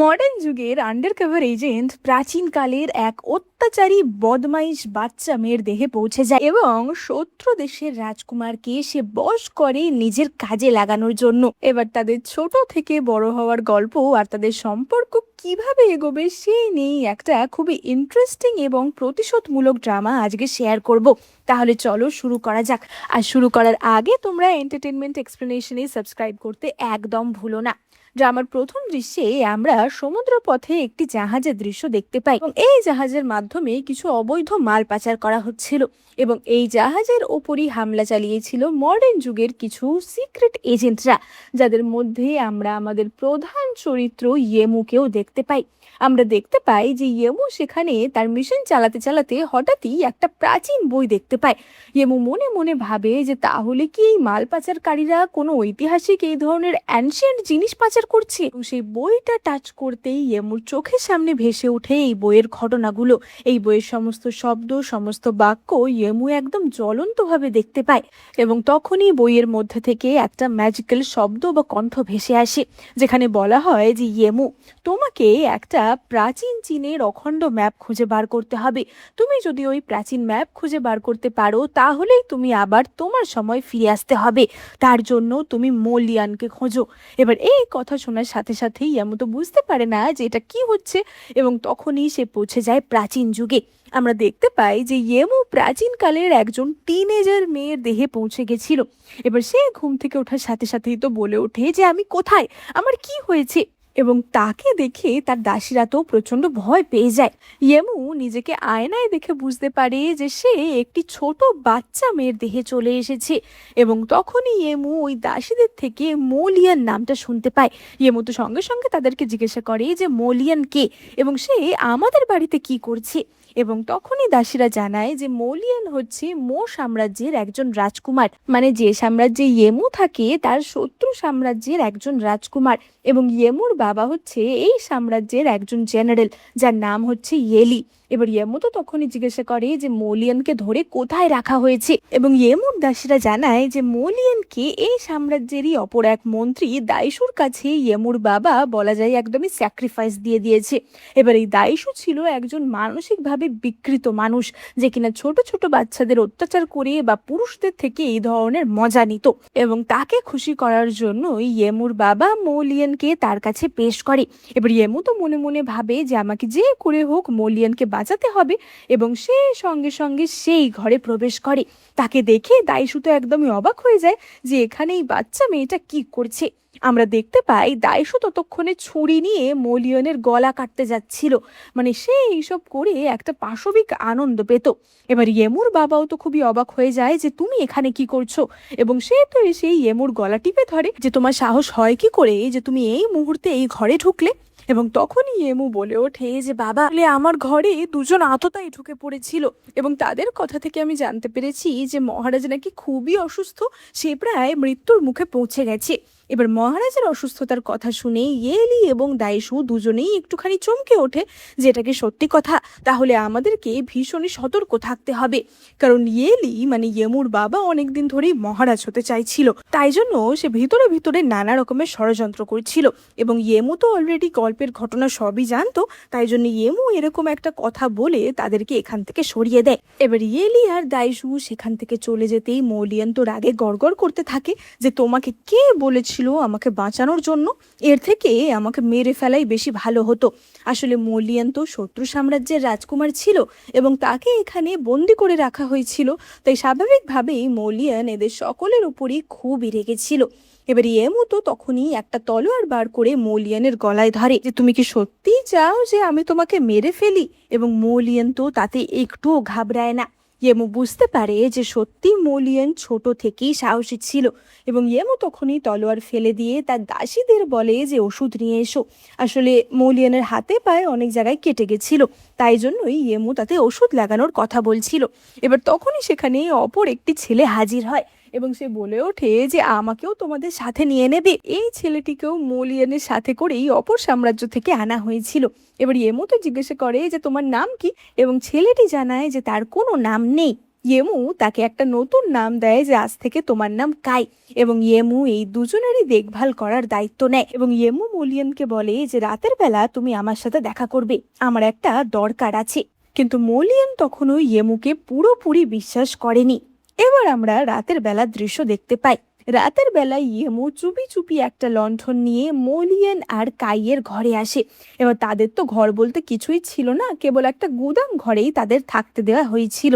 Modern যুগের undercover agent প্রাচীনকালের এক অত্যাচারী বদমাইশ বাচ্চা মেয়ের দেহে পৌঁছে যায় এবং শত্রু দেশের রাজকুমারকে সে বশ করে নিজের কাজে লাগানোর জন্য। এবার তাদের ছোট থেকে বড় হওয়ার গল্প আর তাদের সম্পর্ক কিভাবে এগোবে সেই নিয়ে একটা খুবই ইন্টারেস্টিং এবং প্রতিশোধমূলক ড্রামা আজকে শেয়ার করব। তাহলে চলো শুরু করা যাক। আর শুরু করার আগে তোমরা এন্টারটেনমেন্ট এক্সপ্লেনেশনে সাবস্ক্রাইব করতে একদম ভুলো না। ড্রামার প্রথম দৃশ্যে আমরা সমুদ্র পথে একটি জাহাজের দৃশ্য দেখতে পাই এবং এই জাহাজের মাধ্যমে কিছু অবৈধ মাল পাচার করা হচ্ছিল এবং এই জাহাজের ওপরই হামলা চালিয়েছিল মডার্ন যুগের কিছু সিক্রেট এজেন্টরা, যাদের মধ্যে আমরা আমাদের প্রধান চরিত্র ইয়েমুকেও দেখতে পাই। আমরা দেখতে পাই যে ইয়েমু সেখানে তার মিশন চালাতে চালাতে হঠাৎই একটা প্রাচীন বই দেখতে পায়। ইয়েমু মনে মনে ভাবে যে তাহলে কি এই মাল পাচারকারীরা কোনো ঐতিহাসিক এই ধরনের অ্যানশিয়েন্ট জিনিস পাচার করছে। এবং সেই বইটা টাচ করতেই ইয়েমুর চোখের সামনে ভেসে ওঠে এই বইয়ের ঘটনাগুলো। এই বইয়ের সমস্ত শব্দ, সমস্ত বাক্য ইয়েমু একদম জ্বলন্তভাবে দেখতে পায় এবং তখনই বইয়ের মধ্যে থেকে একটা ম্যাজিক্যাল শব্দ বা কণ্ঠ ভেসে আসে, যেখানে বলা হয় যে ইয়েমু, তোমাকে একটা প্রাচীন চীনের অখণ্ড ম্যাপ খুঁজে বার করতে হবে। তুমি যদি ওই প্রাচীন ম্যাপ খুঁজে বার করতে পারো তাহলেই তুমি আবার তোমার সময় ফিরে আসতে হবে। তার জন্য তুমি মোলিয়ানকে খোঁজো। এবার এই কথা শোনার সাথে সাথেই ইয়ামু তো বুঝতে পারে না যে এটা কি হচ্ছে এবং তখনই সে পৌঁছে যায় প্রাচীন যুগে। আমরা দেখতে পাই যে ইয়েমু প্রাচীনকালের একজন টিনেজার মেয়ের দেহে পৌঁছে গেছিল। এবার সে ঘুম থেকে ওঠার সাথে সাথেই তো বলে ওঠে যে আমি কোথায়, আমার কি হয়েছে। এবং তাকে দেখে তার দাসীরা তো প্রচন্ড ভয় পেয়ে যায়। ইয়েমু নিজেকে আয়নায় দেখে বুঝতে পারে যে সে একটি ছোট বাচ্চা মেয়ের দেহে চলে এসেছে এবং তখনই ইয়েমু ওই দাসীদের থেকে মোলিয়ান নামটা শুনতে পায়। ইয়েমু তো সঙ্গে সঙ্গে তাদেরকে জিজ্ঞাসা করে যে মোলিয়ান কে এবং সে আমাদের বাড়িতে কি করছে। এবং তখনই দাসীরা জানায় যে মোলিয়ান হচ্ছে মো সাম্রাজ্যের একজন রাজকুমার, মানে যে সাম্রাজ্যে ইয়েমু থাকে তার শত্রু সাম্রাজ্যের একজন রাজকুমার। এবং ইয়েমুর বাবা হচ্ছে এই সাম্রাজ্যের একজন জেনারেল, যার নাম হচ্ছে ইয়েলি। এবার ইয়েমু তো তখনই জিজ্ঞাসা করে যে মোলিয়ানকে ধরে কোথায় রাখা হয়েছে এবং ইয়েমুর দাসীরা জানায় যে মোলিয়ানকে এই সাম্রাজ্যেরই অপর এক মন্ত্রী দাইশুর কাছে ইয়েমুর বাবা বলা যায় একদমই স্যাক্রিফাইস দিয়ে দিয়েছে। এবার এই দাইশু ছিল একজন মানসিকভাবে বিকৃত মানুষ, যে কিনা ছোট ছোট বাচ্চাদের অত্যাচার করে বা পুরুষদের থেকে এই ধরনের মজা নিত এবং তাকে খুশি করার জন্য ইয়েমুর বাবা মোলিয়ানকে তার কাছে পেশ করে। এবার ইয়েমু তো মনে মনে ভাবে যে আমাকে যে করে হোক মোলিয়ানকে বাঁচাতে হবে এবং সে সঙ্গে সঙ্গে সেই ঘরে প্রবেশ করে। তাকে দেখে দাইশু তো একদমই অবাক হয়ে যায় যে এখানে এই বাচ্চা মেয়েটা কি করছে। আমরা দেখতে পাই দাইশু ততক্ষণে ছুরি নিয়ে মোলিয়নের গলা কাটতে যাচ্ছিল, মানে সে এইসব করে একটা পাশবিক আনন্দ পেত। এবার ইয়েমুর বাবাও তো খুবই অবাক হয়ে যায় যে তুমি এখানে কি করছো এবং সে তো এসে ইয়েমুর গলা টিপে ধরে যে তোমার সাহস হয় কি করে যে তুমি এই মুহূর্তে এই ঘরে ঢুকলে। এবং তখনই ইয়েমু বলে ওঠে যে বাবা, আমার ঘরে দুজন আততায়ী ঢুকে পড়েছিল এবং তাদের কথা থেকে আমি জানতে পেরেছি যে মহারাজ নাকি খুবই অসুস্থ, সে প্রায় মৃত্যুর মুখে পৌঁছে গেছে। এবার মহারাজের অসুস্থতার কথা শুনে ইয়েলি এবং দাইশু দুজনেই একটুখানি চমকে ওঠে যে এটা কি সত্যি কথা, তাহলে আমাদেরকে ভীষণই সতর্ক থাকতে হবে। কারণ ইয়েলি মানে ইয়েমুর বাবা অনেকদিন ধরেই মহারাজ হতে চাইছিল, তাই জন্য সে ভিতরে ভিতরে নানা রকমের ষড়যন্ত্র করছিল এবং ইয়েমু তো অলরেডি গল্পের ঘটনা সবই জানতো, তাই জন্য ইয়েমু এরকম একটা কথা বলে তাদেরকে এখান থেকে সরিয়ে দেয়। এবার ইয়েলি আর দাইশু সেখান থেকে চলে যেতেই মোলিয়ান তো রাগে গড়গড় করতে থাকে যে তোমাকে কে বলেছিল আমাকে বাঁচানোর জন্য, এর থেকে আমাকে মেরে ফেলাই বেশি ভালো হতো। আসলে মোলিয়ান তো শত্রু সাম্রাজ্যের রাজকুমার ছিল এবং তাকে এখানে বন্দি করে রাখা হয়েছিল, তাই স্বাভাবিকভাবেই মোলিয়ান এদের সকলের উপরই খুবই রেগেছিল। এবার ইয়েমু তো তখনই একটা তলোয়ার বার করে মোলিয়ানের গলায় ধরে যে তুমি কি সত্যি চাও যে আমি তোমাকে মেরে ফেলি। এবং মোলিয়ান তো তাতে একটুও ঘাবড়ায় না। ইয়েমু বুঝতে পারে যে সত্যি মোলিয়ান ছোট থেকেই সাহসী ছিল এবং ইয়েমু তখনই তলোয়ার ফেলে দিয়ে তার দাসীদের বলে যে ওষুধ নিয়ে এসো। আসলে মোলিয়ানের হাতে পায়ে অনেক জায়গায় কেটে গেছিল, তাই জন্যই ইয়েমু তাতে ওষুধ লাগানোর কথা বলছিল। এবার তখনই সেখানে অপর একটি ছেলে হাজির হয় এবং সে বলে ওঠে যে আমাকেও তোমাদের সাথে নিয়ে নেবে। এই ছেলেটিকেও মোলিয়ানের সাথে করেই অপর সাম্রাজ্য থেকে আনা হয়েছিল। এবার ইয়েমু তো জিজ্ঞাসা করে যে তোমার নাম কি এবং ছেলেটি জানায় যে তার কোনো নাম নেই। ইয়েমু তাকে একটা নতুন নাম দেয় যে আজ থেকে তোমার নাম কাই, এবং ইয়েমু এই দুজনেরই দেখভাল করার দায়িত্ব নেয়। এবং ইয়েমু মোলিয়ানকে বলে যে রাতের বেলা তুমি আমার সাথে দেখা করবে, আমার একটা দরকার আছে। কিন্তু মোলিয়ান তখনও ইয়েমুকে পুরোপুরি বিশ্বাস করেনি। এবার আমরা রাতের বেলার দৃশ্য দেখতে পাই। রাতের বেলায় ইয়েমু চুপি চুপি একটা লণ্ঠন নিয়ে মোলিয়ান আর কাইয়ের ঘরে আসে। এবার তাদের তো ঘর বলতে কিছুই ছিল না, কেবল একটা গুদাম ঘরেই তাদের থাকতে দেওয়া হয়েছিল।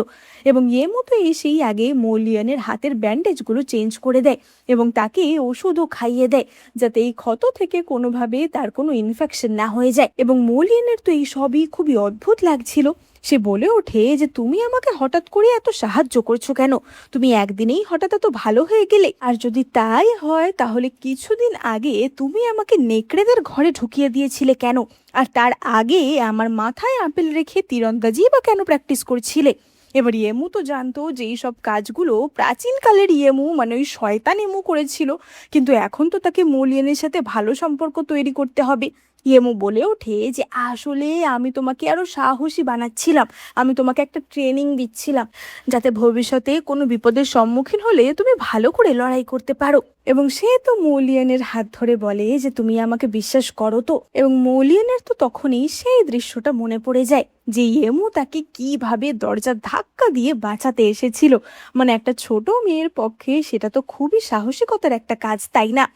এবং ইয়েমু তো এসেই আগে মোলিয়ানের হাতের ব্যান্ডেজগুলো চেঞ্জ করে দেয় এবং তাকে ওষুধও খাইয়ে দেয়, যাতে এই ক্ষত থেকে কোনোভাবে তার কোনো ইনফেকশন না হয়ে যায়। এবং মোলিয়ানের তো এই সবই খুবই অদ্ভুত লাগছিল। সে বলে ওঠে যে তুমি আমাকে হঠাৎ করে এত সাহায্য করছো কেন? তুমি একদিনেই হঠাৎ এত ভালো হয়ে গেলে? আর যদি তাই হয় তাহলে কিছুদিন আগে তুমি আমাকে নেকড়েদের ঘরে ঢুকিয়ে দিয়েছিলে কেন? আর তার আগে আমার মাথায় আপেল রেখে তীরন্দাজি বা কেন প্র্যাকটিস করছিলে? এবার ইয়েমু তো জানতো যে এই সব কাজগুলো প্রাচীনকালের ইয়েমু মানে ওই শয়তান ইয়েমু করেছিল, কিন্তু এখন তো তাকে মোলিয়ানের সাথে ভালো সম্পর্ক তৈরি করতে হবে। ইয়েমু বলে ওঠে যে আসলে আমি তোমাকে আরো সাহসী বানাচ্ছিলাম, আমি তোমাকে একটা ট্রেনিং দিচ্ছিলাম, যাতে ভবিষ্যতে কোনো বিপদের সম্মুখীন হলে তুমি ভালো করে লড়াই করতে পারো। এবং সে তো মৌলিয়ানের হাত ধরে বলে যে তুমি আমাকে বিশ্বাস করো তো? এবং মৌলিয়ানের তো তখনই সেই দৃশ্যটা মনে পড়ে যায় যে ইয়েমু তাকে কিভাবে দরজার ধাক্কা দিয়ে বাঁচাতে এসেছিল। মানে একটা ছোট মেয়ের পক্ষে সেটা তো খুবই সাহসিকতার একটা কাজ, তাই না?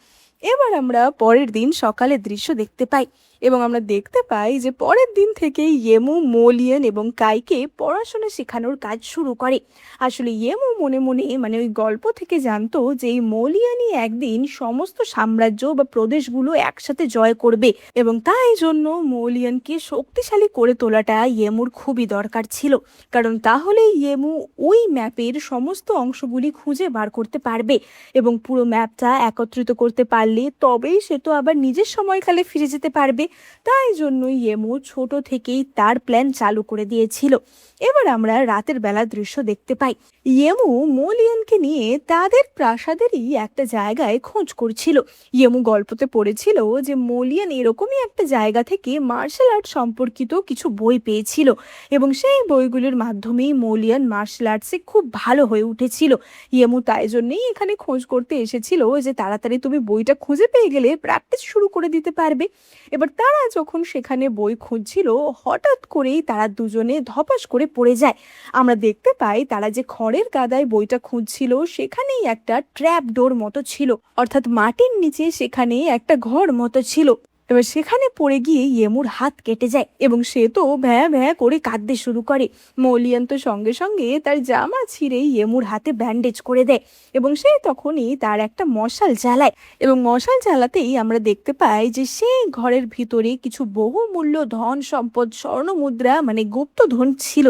এবার আমরা পরের দিন সকালের দৃশ্য দেখতে পাই এবং আমরা দেখতে পাই যে পরের দিন থেকে ইয়েমু মোলিয়ান এবং কাইকে পড়াশোনা শেখানোর কাজ শুরু করে। আসলে ইয়েমু মনে মনে মানে ওই গল্প থেকে জানতো যে এই মোলিয়ানই একদিন সমস্ত সাম্রাজ্য বা প্রদেশগুলো একসাথে জয় করবে, এবং তাই জন্য মোলিয়ানকে শক্তিশালী করে তোলাটা ইয়েমুর খুবই দরকার ছিল, কারণ তাহলে ইয়েমু ওই ম্যাপের সমস্ত অংশগুলি খুঁজে বার করতে পারবে এবং পুরো ম্যাপটা একত্রিত করতে পারলে তবেই সে তো আবার নিজের সময়কালে ফিরে যেতে পারবে। তাই জন্যই ইয়েমু ছোট থেকেই তার প্ল্যান চালু করে দিয়েছিল। এবার আমরা রাতের বেলা দৃশ্য দেখতে পাই। ইয়েমু মোলিয়ানকে নিয়ে তাদের প্রাসাদেরই একটা জায়গায় খোঁজ করছিল। ইয়েমু গল্পতে পড়েছিল যে মোলিয়ান এরকমই একটা জায়গা থেকে মার্শাল আর্ট সম্পর্কিত কিছু বই পেয়েছিল এবং সেই বইগুলোর মাধ্যমেই মোলিয়ান মার্শাল আর্টসে খুব ভালো হয়ে উঠেছিল। ইয়েমু তাই জন্যই এখানে খোঁজ করতে এসেছিল যে তাড়াতাড়ি তুমি বইটা খুঁজে পেয়ে গেলে প্র্যাকটিস শুরু করে দিতে পারবে। এবার তারা যখন সেখানে বই খুঁজছিল হঠাৎ করেই তারা দুজনে ধপাস করে পড়ে যায়। আমরা দেখতে পাই তারা যে খড়ের গাদায় বইটা খুঁজছিল সেখানেই একটা ট্র্যাপ ডোর মতো ছিল, অর্থাৎ মাটির নিচে সেখানে একটা ঘর মতো ছিল। এবার সেখানে পড়ে গিয়ে ইয়েমুর হাত কেটে যায় এবং সে তো ভ্যাঁ ভ্যাঁ করে কাঁদতে শুরু করে। মৌলিয়ান তো সঙ্গে সঙ্গে তার জামা ছিঁড়ে ইয়েমুর হাতে ব্যান্ডেজ করে দেয় এবং সে তখনই তার একটা মশাল জ্বালায় এবং মশাল জ্বালাতেই আমরা দেখতে পাই যে সেই ঘরের ভিতরে কিছু বহুমূল্য ধন সম্পদ স্বর্ণ মুদ্রা মানে গুপ্তধন ছিল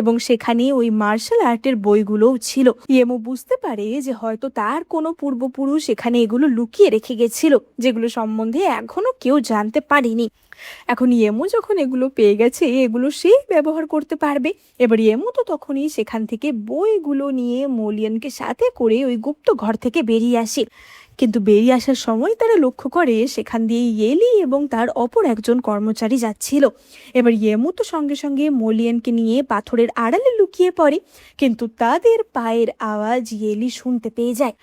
এবং সেখানে ওই মার্শাল আর্টের বইগুলোও ছিল। ইয়েমু বুঝতে পারে যে হয়তো তার কোনো পূর্বপুরুষ এখানে এগুলো লুকিয়ে রেখে গেছিল, যেগুলো সম্বন্ধে এখনো কেউ জানতে পারিনি। এখন ইয়েমু যখন এগুলো পেয়ে গেছে এগুলো সে ব্যবহার করতে পারবে। এবার ইয়েমু তো তখনই সেখান থেকে বইগুলো নিয়ে মোলিয়ানকে সাথে করে ওই গুপ্ত ঘর থেকে বেরিয়ে আসে। কিন্তু বেরিয়ে আসার সময় তারা লক্ষ্য করে সেখান দিয়ে ইয়েলি এবং তার অপর একজন কর্মচারী যাচ্ছিল। এবার ইয়েমু তো সঙ্গে সঙ্গে মোলিয়ানকে নিয়ে পাথরের আড়ালে লুকিয়ে পড়ে, কিন্তু তাদের পায়ের আওয়াজ ইয়েলি শুনতে পেয়ে যায়।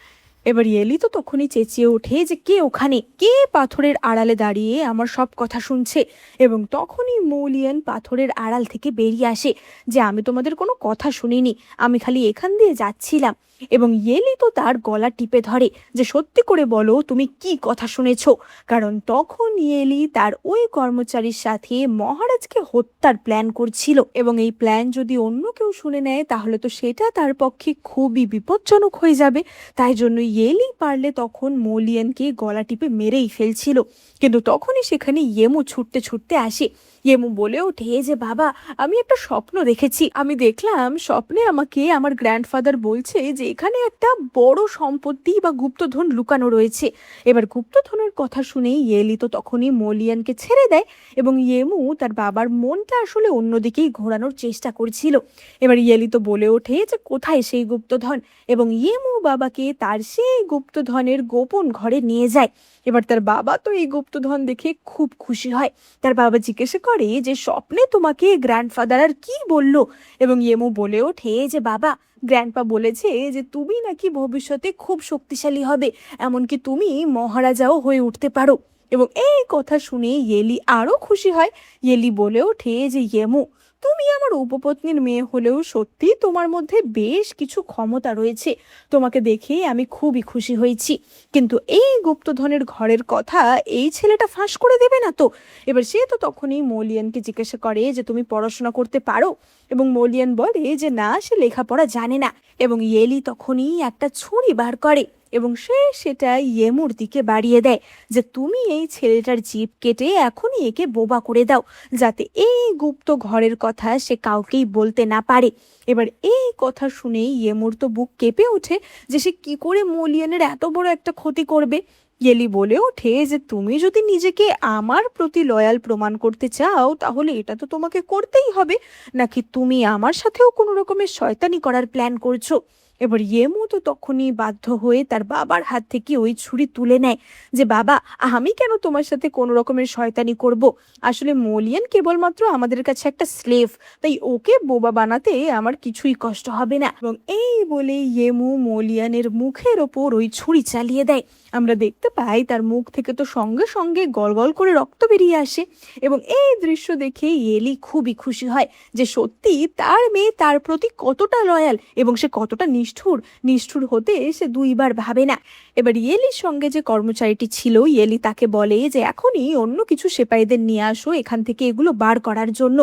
এবার ইয়েলি তো তখনই চেঁচিয়ে ওঠে যে কে ওখানে, কে পাথরের আড়ালে দাঁড়িয়ে আমার সব কথা শুনছে? এবং তখনই মৌলিয়ান পাথরের আড়াল থেকে বেরিয়ে আসে যে আমি তোমাদের কোনো কথা শুনিনি, আমি খালি এখান দিয়ে যাচ্ছিলাম। এবং ইয়েলি তো তার গলা টিপে ধরে যে সত্যি করে বলো তুমি কি কথা শুনেছ, কারণ তখন ইয়েলি তার ওই কর্মচারীর সাথে মহারাজকে হত্যার প্ল্যান করছিল এবং এই প্ল্যান যদি অন্য কেউ শুনে নেয় তাহলে তো সেটা তার পক্ষে খুবই বিপজ্জনক হয়ে যাবে। তাই জন্য ইয়েলি পারলে তখন মোলিয়ানকে গলা টিপে মেরেই ফেলছিল, কিন্তু তখনই সেখানে ইয়েমু ছুটতে ছুটতে আসে। ইয়েমু বলে ওঠে যে বাবা, আমি একটা স্বপ্ন দেখেছি, আমি দেখলাম স্বপ্নে আমাকে আমার গ্র্যান্ডফাদার বলছে যে এখানে একটা বড় সম্পত্তি বা গুপ্তধন লুকানো রয়েছে। এবার গুপ্তধনের কথা শুনেই ইয়েলি তো তখনই মোলিয়ানকে ছেড়ে দেয় এবং ইয়েমু তার বাবার মনটা আসলে অন্যদিকেই ঘোরানোর চেষ্টা করছিল। এবার ইয়েলি তো বলে ওঠে যে কোথায় সেই গুপ্তধন, এবং ইয়েমু বাবাকে তার সেই গুপ্তধনের গোপন ঘরে নিয়ে যায় এবার তার বাবা তো এই গুপ্তধন দেখে খুব খুশি হয়। তার বাবা জিজ্ঞাসা করে যে স্বপ্নে তোমাকে গ্র্যান্ডফাদার আর কি বললো, এবং ইয়েমু বলে ওঠে যে বাবা, গ্র্যান্ডপা বলেছে যে তুমি নাকি ভবিষ্যতে খুব শক্তিশালী হবে, এমনকি তুমি মহারাজাও হয়ে উঠতে পারো। এবং এই কথা শুনে ইয়েলি আরো খুশি হয়। ইয়েলি বলে ওঠে যে ইয়েমু, তুমি আমার উপপত্নীর মেয়ে হলেও সত্যি তোমার মধ্যে বেশ কিছু ক্ষমতা রয়েছে, তোমাকে দেখে আমি খুবই খুশি হয়েছি। কিন্তু এই গুপ্তধনের ঘরের কথা এই ছেলেটা ফাঁস করে দেবে না তো? এবার সে তো তখনই মোলিয়ানকে জিজ্ঞাসা করে যে তুমি পড়াশোনা করতে পারো, এবং মোলিয়ান বলে যে না, সে লেখাপড়া জানে না। এবং ইয়েলি তখনই একটা ছুরি বার করে এবং সে সেটা ইয়েমুর দিকে বাড়িয়ে দেয় যে তুমি এই ছেলেটার জিভ কেটে এখনই একে বোবা করে দাও, যাতে এই গুপ্ত ঘরের কথা সে কাউকেই বলতে না পারে। এবার এই কথা শুনেই ইয়েমুর তো বুক কেঁপে ওঠে যে সে কি করে মোলিয়ানের এত বড় একটা ক্ষতি করবে। ইয়েলি বলে ওঠে যে তুমি যদি নিজেকে আমার প্রতি লয়াল প্রমাণ করতে চাও তাহলে এটা তো তোমাকে করতেই হবে, নাকি তুমি আমার সাথেও কোনো রকমের শয়তানি করার প্ল্যান করছো? এবার ইয়েমু তো তখনই বাধ্য হয়ে তার বাবার হাত থেকে ওই ছুরি তুলে নেয় যে বাবা, আমি কেন তোমার সাথে কোনো রকমের শয়তানি করব? আসলে মোলিয়ান কেবলমাত্র আমাদের কাছে একটা স্লেভ, তাই ওকে বোবা বানাতে আমার কিছুই কষ্ট হবে না। এবং এই বলে ইয়েমু মোলিয়ানের মুখের ওপর ওই ছুরি চালিয়ে দেয়। আমরা দেখতে পাই তার মুখ থেকে তো সঙ্গে সঙ্গে গলগল করে রক্ত বেরিয়ে আসে। এবং এই দৃশ্য দেখে ইয়েলি খুবই খুশি হয় যে সত্যি তার মেয়ে তার প্রতি কতটা লয়াল এবং সে কতটা নিষ্ঠুর। নিষ্ঠুর হতে সে দুইবার ভাবে না। এবার ইয়েলির সঙ্গে যে কর্মচারীটি ছিল, ইয়েলি তাকে বলে যে এখনই অন্য কিছু সেপাইদের নিয়ে আসো এখান থেকে এগুলো বার করার জন্য।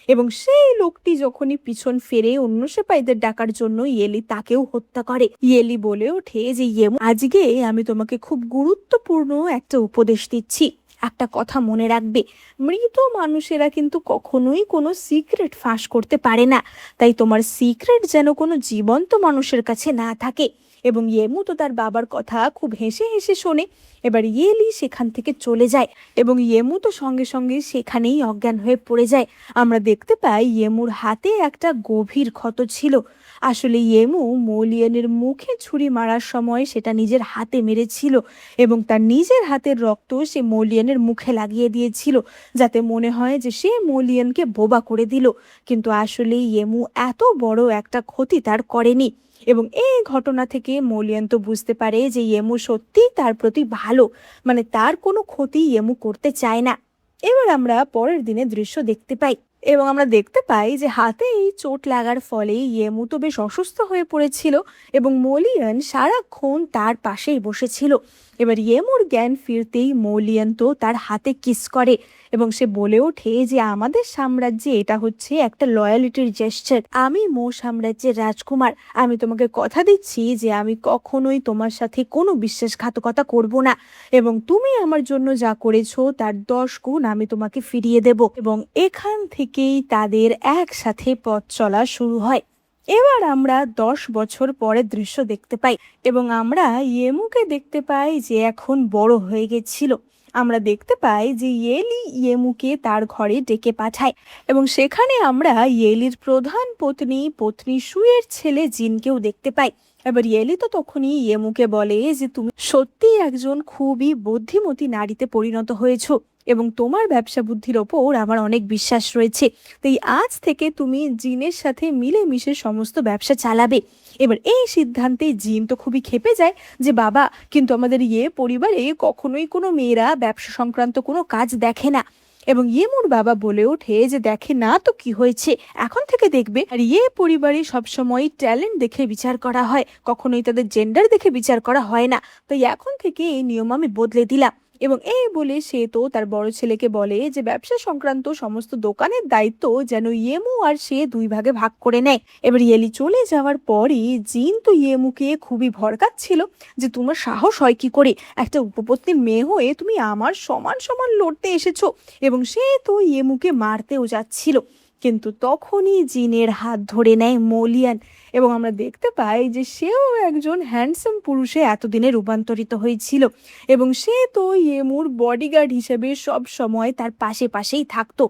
এবং সেই লোকটি যখনই পিছন ফেরে অন্য সেপাইদের ডাকার জন্য, ইয়েলি তাকেও হত্যা করে। ইয়েলি বলে ওঠে যে ইয়েমু, আজকে আমি তোমাকে খুব গুরুত্বপূর্ণ একটা উপদেশ দিচ্ছি। একটা কথা মনে রাখবে, মৃত মানুষেরা কিন্তু কখনোই কোনো সিক্রেট ফাঁস করতে পারে না, তাই তোমার সিক্রেট যেন কোনো জীবন্ত মানুষের কাছে না থাকে। এবং ইয়েমু তো তার বাবার কথা খুব হেসে হেসে শোনে। এবার ইয়েলি সেখান থেকে চলে যায় এবং ইয়েমু তো সঙ্গে সঙ্গে সেখানেই অজ্ঞান হয়ে পড়ে যায়। আমরা দেখতে পাই ইয়েমুর হাতে একটা গভীর ক্ষত ছিল। আসলে ইয়েমু মোলিয়ানের মুখে ছুরি মারার সময় সেটা নিজের হাতে মেরেছিল এবং তার নিজের হাতের রক্ত সে মোলিয়ানের মুখে লাগিয়ে দিয়েছিল, যাতে মনে হয় যে সে মোলিয়ানকে বোবা করে দিল। কিন্তু আসলে ইয়েমু এত বড় একটা ক্ষতি তার করেনি। এবং এই ঘটনা থেকে মোলিয়ান তো বুঝতে পারে যে ইয়েমু সত্যি তার প্রতি ভালো, মানে তার কোনো ক্ষতি ইয়েমু করতে চায় না। এবার আমরা পরের দিনে দৃশ্য দেখতে পাই এবং আমরা দেখতে পাই যে হাতে এই চোট লাগার ফলে ইয়েমু তো বেশ অসুস্থ হয়ে পড়েছিল এবং মোলিয়ান সারাক্ষণ তার পাশেই বসেছিল। এবার ইয়েমুর জ্ঞান ফিরতেই মোলিয়ান তো তার হাতে কিস করে এবং সে বলে ওঠে যে আমাদের সাম্রাজ্যে এটা হচ্ছে একটা লয়ালিটির জেস্চার। আমি মো সাম্রাজ্যের রাজকুমার, আমি তোমাকে কথা দিচ্ছি যে আমি কখনোই তোমার সাথে কোনো বিশ্বাসঘাতকতা করব না, এবং তুমি আমার জন্য যা করেছো তার 10 গুণ আমি তোমাকে ফিরিয়ে দেব। এবং এখান থেকেই তাদের একসাথে পথ চলা শুরু হয়। এবার আমরা 10 বছর পরের দৃশ্য দেখতে পাই এবং আমরা ইয়েমুকে দেখতে পাই যে এখন বড় হয়ে গেছিল। আমরা দেখতে পাই যে ইয়েলি ইয়েমুকে তার ঘরে ডেকে পাঠায় এবং সেখানে আমরা ইয়েলির প্রধান পত্নী সুয়ের ছেলে জিনকেও দেখতে পাই। এবার ইয়েলি তো তখনই ইয়েমুকে বলে যে তুমি সত্যি একজন খুবই বুদ্ধিমতী নারীতে পরিণত হয়েছো এবং তোমার ব্যবসা বুদ্ধির ওপর আমার অনেক বিশ্বাস রয়েছে, তাই আজ থেকে তুমি জিনের সাথে মিলেমিশে সমস্ত ব্যবসা চালাবে। এবার এই সিদ্ধান্তে জিন তো খুবই ক্ষেপে যায় যে বাবা, কিন্তু আমাদের পরিবারে কখনোই কোনো মেয়েরা ব্যবসা সংক্রান্ত কোনো কাজ দেখে না। এবং ইয়েমুর বাবা বলে ওঠে যে দেখে না তো কি হয়েছে, এখন থেকে দেখবে। আর পরিবারে সবসময় ট্যালেন্ট দেখে বিচার করা হয়, কখনোই তাদের জেন্ডার দেখে বিচার করা হয় না, তাই এখন থেকে এই নিয়ম আমি বদলে দিলাম। এবং এই বলে সে তো তার বড় ছেলেকে বলে যে ব্যবসা সংক্রান্ত সমস্ত দোকানের দায়িত্ব যেন ইয়েমু আর সে 2 ভাগে ভাগ করে নেয়। এবার ইয়েলি চলে যাওয়ার পরই জিন তো ইয়েমুকে খুবই ভড়কাচ্ছিল যে তোমার সাহস হয় কি করে, একটা উপপত্নীর মেয়ে হয়ে তুমি আমার সমান সমান লড়তে এসেছো। এবং সে তো ইয়েমুকে মারতেও যাচ্ছিল, কিন্তু তখনই জিনের হাত ধরে নেয় মোলিয়ান এবং আমরা দেখতে পাই যে সেও একজন হ্যান্ডসাম পুরুষে এতদিনে রূপান্তরিত হয়েছিল এবং সে তো ইয়েমুর বডিগার্ড হিসেবে সব সময় তার পাশে পাশেই থাকতো।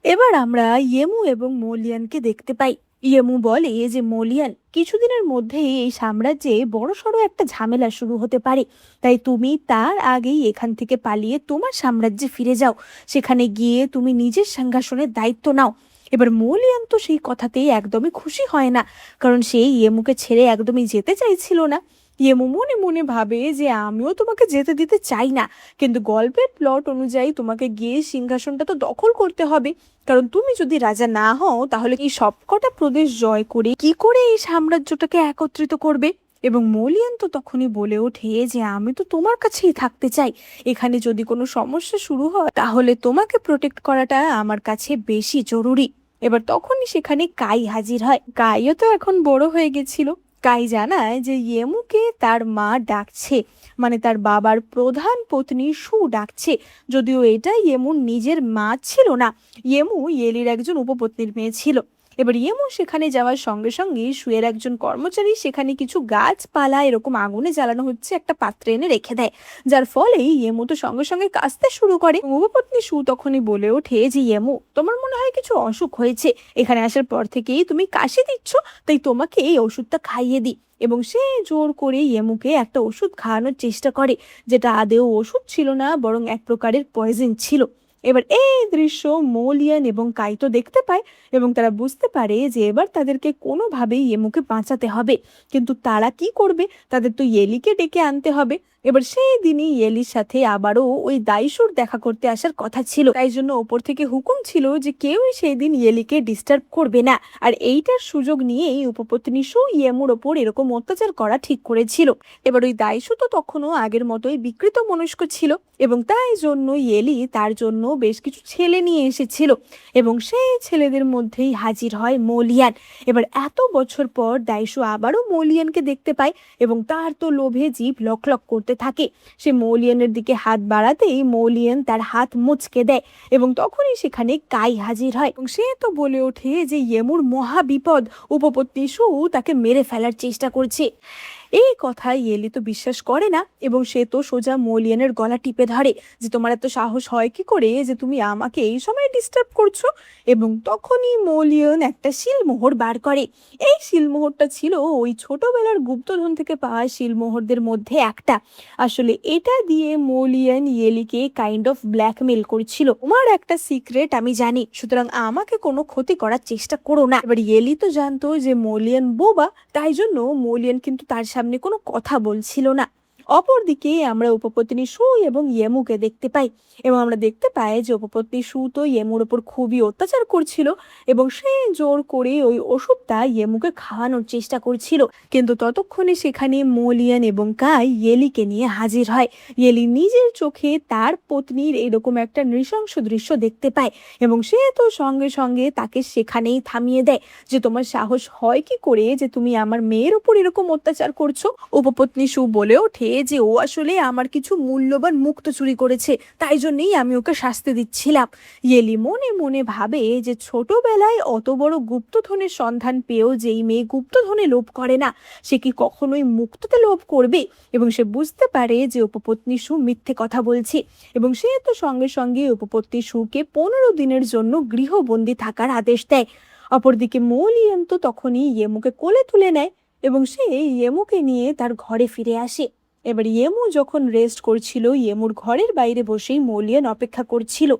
এবার আমরা ইয়েমু এবং মোলিয়ানকে দেখতে পাই ইয়েমু বলে যে মলিয়ান, কিছুদিনের মধ্যেই এই সাম্রাজ্যে বড়সড় একটা ঝামেলা শুরু হতে পারে, তাই তুমি তার আগেই এখান থেকে পালিয়ে তোমার সাম্রাজ্যে ফিরে যাও। সেখানে গিয়ে তুমি নিজের সিংহাসনের দায়িত্ব নাও। এবার মলিয়ান তো সেই কথাতেই একদমই খুশি হয় না, কারণ সে ইয়েমুকে ছেড়ে একদমই যেতে চাইছিল না। ইয়েমু মনে মনে ভাবে যে আমিও তোমাকে যেতে দিতে চাই না, কিন্তু গল্পের প্লট অনুযায়ী তোমাকে গিয়ে সিংহাসনটা তো দখল করতে হবে, কারণ তুমি যদি রাজা না হও তাহলে এই সবকটা প্রদেশ জয় করে কি করে এই সাম্রাজ্যটাকে একত্রিত করবে। এবং মলিয়ান তো তখনই বলে ওঠে যে আমি তো তোমার কাছেই থাকতে চাই, এখানে যদি কোনো সমস্যা শুরু হয় তাহলে তোমাকে প্রোটেক্ট করাটা আমার কাছে বেশি জরুরি। এবার তখনই সেখানে কাই হাজির হয়। কাইও তো এখন বড় হয়ে গেছিল। কাই জানায় যে ইয়েমুকে তার মা ডাকছে, মানে তার বাবার প্রধান পত্নী সু ডাকছে, যদিও এটা ইয়েমুর নিজের মা ছিল না, ইয়েমু ইয়েলির একজন উপপত্নীর মেয়ে ছিল। এবার ইয়েমু সেখানে যাওয়ার সঙ্গে সঙ্গে সুয়ের একজন কর্মচারী সেখানে কিছু গাছপালা এরকম আগুনে জ্বালানো হচ্ছে একটা পাত্রে এনে রেখে দেয়, যার ফলে ইয়েমু তো সঙ্গে সঙ্গে কাঁচতে শুরু করে। উপপত্নী সু তখনই বলে ওঠে যে ইয়েমু, তোমার মনে হয় কিছু অসুখ হয়েছে, এখানে আসার পর থেকেই তুমি কাশি দিচ্ছ, তাই তোমাকে এই ওষুধটা খাইয়ে দিই। এবং সে জোর করে ইয়েমুকে একটা ওষুধ খাওয়ানোর চেষ্টা করে, যেটা আদেও ওষুধ ছিল না, বরং এক প্রকারের পয়জন ছিল। এবার এই দৃশ্য মলিয়ান এবং কাইতো দেখতে পায়, এবং তারা বুঝতে পারে যে এবার তাদেরকে কোনোভাবেই ইয়েমুকে বাঁচাতে হবে। কিন্তু তারা কি করবে, তাদের তো ইয়েলিকে ডেকে আনতে হবে। এবার সেই দিনই ইয়েলির সাথে আবারও ওই দাইসুর দেখা করতে আসার কথা ছিল, তাই জন্য ওপর থেকে হুকুম ছিল যে কেউই সেই দিন ইয়েলিকে ডিস্টার্ব করবে না। আর এইটার সুযোগ নিয়েই উপপত্নী সু ইয়েমুর ওপর এরকম অত্যাচার করা ঠিক করেছিল। এবার ওই দাইসু তো তখনও আগের মতোই বিকৃত মনস্ক ছিল, এবং তাই জন্য ইয়েলি তার জন্য বেশ কিছু ছেলে নিয়ে এসেছিল, এবং সেই ছেলেদের মধ্যেই হাজির হয় মলিয়ান। এবার এত বছর পর দাইসু আবারও মলিয়ানকে দেখতে পায়, এবং তার তো লোভে জিভ লক লক করতে থাকে। সে মলিয়ানের দিকে হাত বাড়াতেই মলিয়ান তার হাত মুচকে দেয়, এবং তখনই সেখানে কাই হাজির হয়, এবং সে তো বলে ওঠে যে ইয়েমুর মহা বিপদ, উপপত্নী সু তাকে মেরে ফেলার চেষ্টা করছে। এই কথা ইয়েলি তো বিশ্বাস করে না, এবং সে তো সোজা মলিয়ানের গলা টিপে ধরে যে তোমার এত সাহস হয় কি করে যে তুমি আমাকে এই সময় ডিস্টার্ব করছো। এবং তখনই মলিয়ান একটা শিলমোহর বার করে। এই শিলমোহরটা ছিল ওই ছোটবেলার গুপ্তধন থেকে পাওয়া শিলমোহরদের মধ্যে একটা। আসলে এটা দিয়ে মলিয়ান ইয়েলিকে কাইন্ড অফ ব্ল্যাকমেল করছিল, তোমার একটা সিক্রেট আমি জানি, সুতরাং আমাকে কোনো ক্ষতি করার চেষ্টা করো না। এবার ইয়েলি তো জানতো যে মলিয়ান বোবা, তাই জন্য মলিয়ান কিন্তু তার সামনে কোনো কথা বলছিল না। অপরদিকে আমরা উপপত্নী সু এবং ইয়েমুকে দেখতে পাই, এবং আমরা দেখতে পাই যে উপপত্নী সু তো ইয়েমুর ওপর খুবই অত্যাচার করছিল, এবং সে জোর করে ওই ওষুধটা ইয়েমুকে খাওয়ানোর চেষ্টা করছিল। কিন্তু ততক্ষণে সেখানে মলিয়ান এবং কাই ইয়েলিকে নিয়ে হাজির হয়। ইয়েলি নিজের চোখে তার পত্নীর এরকম একটা নৃশংস দৃশ্য দেখতে পায়, এবং সে তো সঙ্গে সঙ্গে তাকে সেখানেই থামিয়ে দেয় যে তোমার সাহস হয় কি করে যে তুমি আমার মেয়ের ওপর এরকম অত্যাচার করছো। উপপত্নী সু বলে ওঠে যে ও আসলে আমার কিছু মূল্যবান মুক্ত চুরি করেছে, তাই জন্যই আমি ওকে শাস্তি দিচ্ছিলাম। ইয়েলি মনে মনে ভাবে যে ছোটবেলায় অত বড় গুপ্তধনের সন্ধান পেয়েও যেই মেয়ে গুপ্তধনে লোভ করে না, সে কি কখনোই মুক্ততে লোভ করবে। এবং সে বুঝতে পারে যে উপপত্নী সু মিথ্যে কথা বলছে, এবং সে তো সঙ্গে সঙ্গে উপপত্নী সুকে 15 দিনের জন্য গৃহবন্দী থাকার আদেশ দেয়। অপরদিকে মলিয়ান তো তখনই ইয়েমুকে কোলে তুলে নেয়, এবং সে ইয়েমুকে নিয়ে তার ঘরে ফিরে আসে। এবার ইয়েমু যখন রেস্ট করছিল, ইয়েমুর ঘরের বাইরে বসেই মলিয়ান অপেক্ষা করছিল,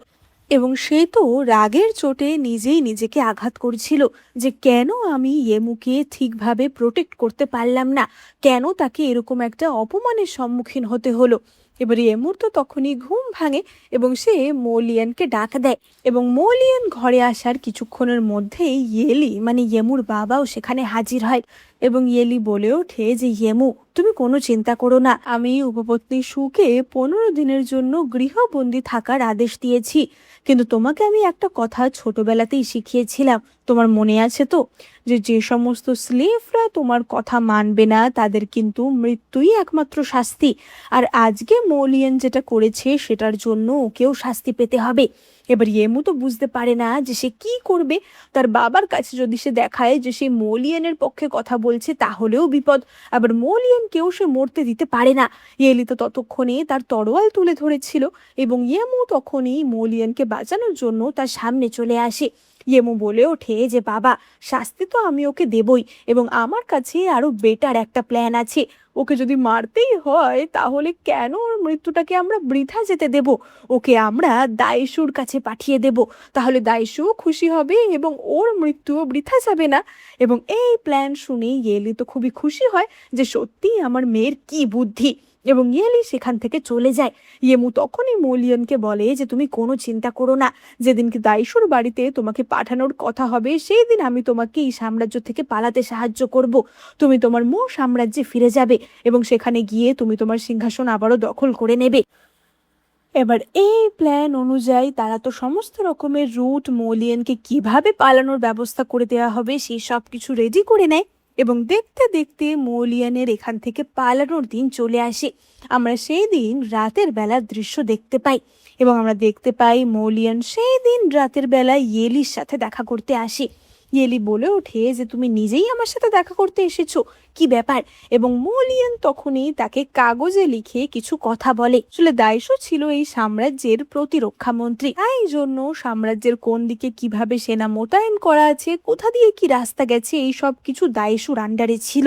এবং সে তো রাগের চোটে নিজেই নিজেকে আঘাত করছিল যে কেন আমি ইয়েমুকে ঠিকভাবে প্রোটেক্ট করতে পারলাম না, কেন তাকে এরকম একটা অপমানের সম্মুখীন হতে হলো। এবার ইয়েমুর তো তখনই ঘুম ভাঙে, এবং সে মলিয়ানকে ডাক দেয়, এবং মলিয়ান ঘরে আসার কিছুক্ষণের মধ্যেই ইয়েলি মানে ইয়েমুর বাবাও সেখানে হাজির হয়। এবং ইয়েলি বলে ওঠে যে ইয়েমু, তুমি কোনো চিন্তা করো না, আমি উপপত্নী সুকে 15 দিনের জন্য গৃহবন্দী থাকার আদেশ দিয়েছি, কিন্তু তোমাকে আমি একটা কথা ছোটবেলাতেই শিখিয়েছিলাম, তোমার মনে আছে তো, যে যে সমস্ত স্লেভরা তোমার কথা মানবে না তাদের কিন্তু মৃত্যুই একমাত্র শাস্তি। আর আজকে মলিয়ান যেটা করেছে সেটার জন্য ওকেও শাস্তি পেতে হবে। এবার ইয়েমু তো বুঝতে পারে না যে সে কি করবে। তার বাবার কাছে যদি সে দেখায় যে সে মলিয়ানের পক্ষে কথা বলছে তাহলেও বিপদ, আবার মলিয়ানকেও সে মরতে দিতে পারে না। ইয়েলি তো ততক্ষণে তার তরোয়াল তুলে ধরেছিল, এবং ইয়েমু তখনই মলিয়ানকে বাঁচানোর জন্য তার সামনে চলে আসে। ইয়েমু বলে ওঠে যে বাবা, শাস্তি তো আমি ওকে দেবই, এবং আমার কাছে আরো বেটার একটা প্ল্যান আছে। ওকে যদি মারতেই হয় তাহলে কেন ওর মৃত্যুটাকে আমরা বৃথা যেতে দেব? ওকে আমরা দাইশুর কাছে পাঠিয়ে দেব, তাহলে দাইশু খুশি হবে এবং ওর মৃত্যুও বৃথা যাবে না। এবং এই প্ল্যান শুনে ইয়েলি তো খুবই খুশি হয় যে সত্যি আমার মেয়ের কি বুদ্ধি, এবং ইয়েলি সেখান থেকে চলে যায়। ইয়েমু তখনই মোলিয়নকে বলে যে তুমি কোনো চিন্তা করো না, যেদিনকে দাইশুর বাড়িতে তোমাকে পাঠানোর কথা হবে সেই দিন আমি তোমাকে এই সাম্রাজ্য থেকে পালাতে সাহায্য করব। তুমি তোমার মূল সাম্রাজ্যে ফিরে যাবে এবং সেখানে গিয়ে তুমি তোমার সিংহাসন আবারও দখল করে নেবে। এবার এই প্ল্যান অনুযায়ী তারা তো সমস্ত রকমের রুট মোলিয়নকে কিভাবে পালানোর ব্যবস্থা করে দেওয়া হবে সেই সব কিছু রেডি করে নেয়, এবং দেখতে দেখতে মোলিয়নের এখান থেকে পালানোর দিন চলে আসে। আমরা সেই দিন রাতের বেলার দৃশ্য দেখতে পাই, এবং আমরা দেখতে পাই মোলিয়ন সেই দিন রাতের বেলায় ইয়েলির সাথে দেখা করতে আসে। ইয়েলি বলে ওঠে যে তুমি নিজেই আমার সাথে দেখা করতে এসেছো, কি ব্যাপার? এবং মোলিয়ন তখনই তাকে কাগজে লিখে কিছু কথা বলে। আসলে দাইশো ছিল এই সাম্রাজ্যের প্রতিরক্ষা মন্ত্রী, তাই জন্য সাম্রাজ্যের কোন দিকে কিভাবে সেনা মোতায়েন করা আছে, কোথা দিয়ে কি রাস্তা গেছে, এই সব কিছু দাইশুর আন্ডারে ছিল।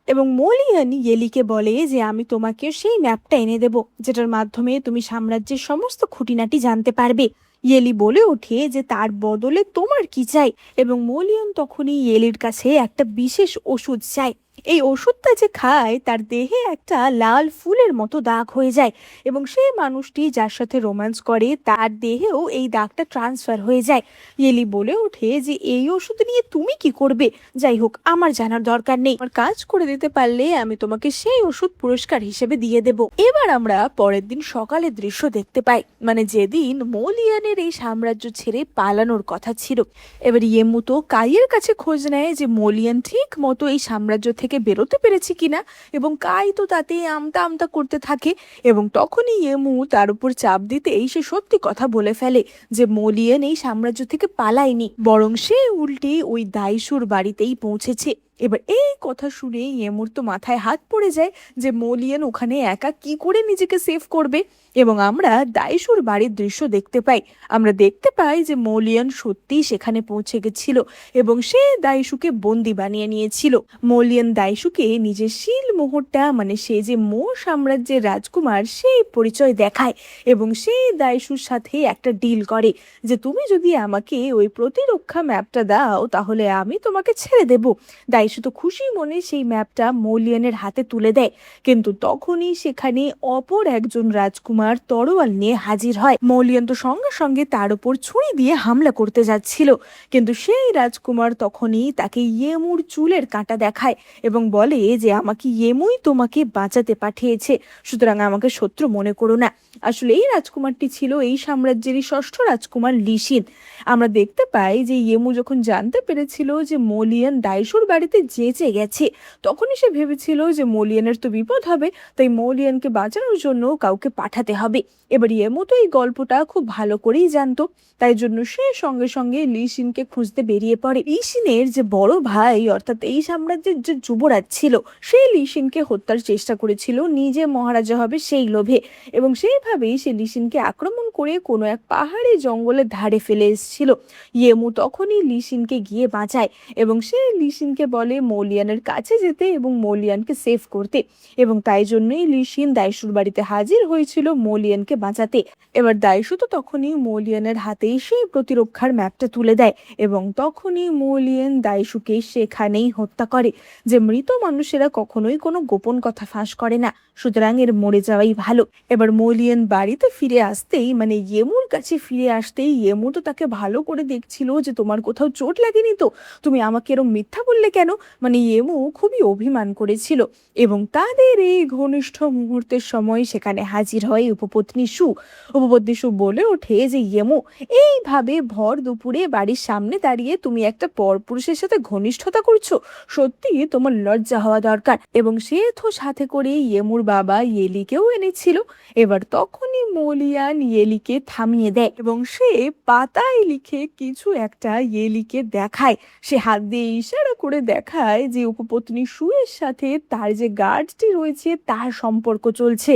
এবং মোলিয়ন ইয়েলিকে বলে যে আমি তোমাকে সেই ম্যাপটা এনে দেব, যেটার মাধ্যমে তুমি সাম্রাজ্যের সমস্ত খুঁটিনাটি জানতে পারবে। ইয়েলি বলে ওঠে যে তার বদলে তোমার কি চাই, এবং মোলিয়ন তখনই ইয়েলির কাছে একটা বিশেষ ওষুধ চায়। এই ওষুধটা যে খায় তার দেহে একটা লাল ফুলের মতো দাগ হয়ে যায়, এবং সেই মানুষটি যার সাথে রোম্যান্স করে তার দেহেও এই দাগটা ট্রান্সফার হয়ে যায়। ইয়েলি বলে ওঠে যে এই ওষুধ নিয়ে তুমি কি করবে? যাই হোক, আমার জানার দরকার নেই, আমার কাজ করে দিতে পারলে আমি তোমাকে সেই ওষুধ পুরস্কার হিসেবে দিয়ে দেব। এবার আমরা পরের দিন সকালের দৃশ্য দেখতে পাই, মানে যেদিন মোলিয়ানের এই সাম্রাজ্য ছেড়ে পালানোর কথা ছিল। এবার ইয়েমু তো কাইয়ের কাছে খোঁজ নেয় যে মোলিয়ান ঠিক মতো এই সাম্রাজ্য থেকে বেরোতে পেরেছে কিনা, এবং কাই তো তাতে আমতা আমতা করতে থাকে। এবং তখনই ইয়েমু তার উপর চাপ দিতেই সে সত্যি কথা বলে ফেলে যে মোলিয়ান এই সাম্রাজ্য থেকে পালায়নি, বরং সে উল্টে ওই দাইশুর বাড়িতেই পৌঁছেছে। এবার এই কথা শুনে ইয়েমুর তো মাথায় হাত পড়ে যায় যে মোলিয়ান ওখানে একা কি করে নিজেকে সেভ করবে। এবং আমরা দাইশুর বাড়ির দৃশ্য দেখতে পাই, আমরা দেখতে পাই যে মোলিয়ান সত্যিই সেখানে পৌঁছে গেছিল এবং সে দাইশুকে বন্দি বানিয়ে নিয়েছিল। মোলিয়ান দাইশুকে নিজের শিল মোহরটা, মানে সে যে মো সাম্রাজ্যের রাজকুমার, সেই পরিচয় দেখায়, এবং সেই দাইশুর সাথে একটা ডিল করে যে তুমি যদি আমাকে ওই প্রতিরক্ষা ম্যাপটা দাও তাহলে আমি তোমাকে ছেড়ে দেব। দাইশু তো খুশি মনে সেই ম্যাপটা মোলিয়ানের হাতে তুলে দেয়, কিন্তু তখনই সেখানে অপর একজন রাজকুমার তরোয়াল নিয়ে হাজির হয়। মোলিয়ান তো সঙ্গে সঙ্গে তার উপর ছুরি দিয়ে হামলা করতে যাচ্ছিল, কিন্তু সেই রাজকুমার তখনই তাকে ইয়েমুর চুলের কাঁটা দেখায় এবং বলে যে আমাকে ইয়েমুই তোমাকে বাঁচাতে পাঠিয়েছে, সুতরাং আমাকে শত্রু মনে করো না। আসলে এই রাজকুমারটি ছিল এই সাম্রাজ্যেরই ষষ্ঠ রাজকুমার লিশিন। আমরা দেখতে পাই যে ইয়েমু যখন জানতে পেরেছিল যে মোলিয়ান দাইশুর বাড়িতে যেচে গেছে, তখনই সে ভেবেছিল যে মোলিয়ানের তো বিপদ হবে, তাই মোলিয়ানকে বাঁচানোর জন্য কাউকে পাঠাতে হবে। এবার ইয়েমু তো এই গল্পটা খুব ভালো করেই জানতো, তাই জন্য সে সঙ্গে সঙ্গে লিশিনকে খুঁজতে বেরিয়ে পড়ে। লিশিনের যে বড় ভাই অর্থাৎ এই সাম্রাজ্যের যে যুবরাজ ছিল, সেই লিশিনকে হত্যার চেষ্টা করেছিল, নিজে মহারাজা হবে সেই লোভে, এবং সেইভাবেই সে লিশিনকে আক্রমণ করে কোনো এক পাহাড়ি জঙ্গলের ধারে ফেলে এসেছিল। ইয়েমু তখনই লিশিনকে গিয়ে বাঁচায় এবং সে লিশিনকে বলে মোলিয়ানের কাছে যেতে এবং মোলিয়ানকে সেভ করতে, এবং তাই জন্যই লিশিন দাইশুর বাড়িতে হাজির হয়েছিল মোলিয়ানকে বাঁচাতে। এবার দাইশু তো তখনই মোলিয়ানের হাতেই সেই প্রতিরক্ষার ম্যাপটা তুলে দেয়, এবং তখনই মোলিয়ান দাইশুকে সেখানেই হত্যা করে। যে মৃত মানুষেরা কখনোই কোনো গোপন কথা ফাঁস করে না, সুতরাং এর মরে যাওয়াই ভালো। এবার মোলিয়ান বাড়িতে ফিরে আসতেই, মানে ইয়েমুর কাছে ফিরে আসতেই, ইয়েমু তো তাকে ভালো করে দেখছিল যে তোমার কোথাও চোট লাগেনি তো, তুমি আমাকে এরকম মিথ্যা বললে কেন, মানে ইয়েমু খুবই অভিমান করেছিল। এবং তাদের এই ঘনিষ্ঠ মুহূর্তের সময় সেখানে হাজির হয় উপপত্নী সু। উপপত্নী সু বলে ওঠে যে ইয়েমু, এইভাবে ভর দুপুরে বাড়ির সামনে দাঁড়িয়ে তুমি একটা পরপুরুষের সাথে ঘনিষ্ঠতা করছো, সত্যি তোমার লজ্জা হওয়া দরকার। এবং সে তো সাথে করে ইয়েমুর বাবা ইয়েলিকেও এনেছিল। এবার তখনই মলিয়ান ইয়েলিকে থামিয়ে দেয় এবং সে পাতায় লিখে কিছু একটা ইয়েলিকে দেখায়। সে হাত দিয়ে ইশারা করে দেখায় যে উপপত্নী সুয়ের সাথে তার যে গার্ডটি রয়েছে তার সম্পর্ক চলছে।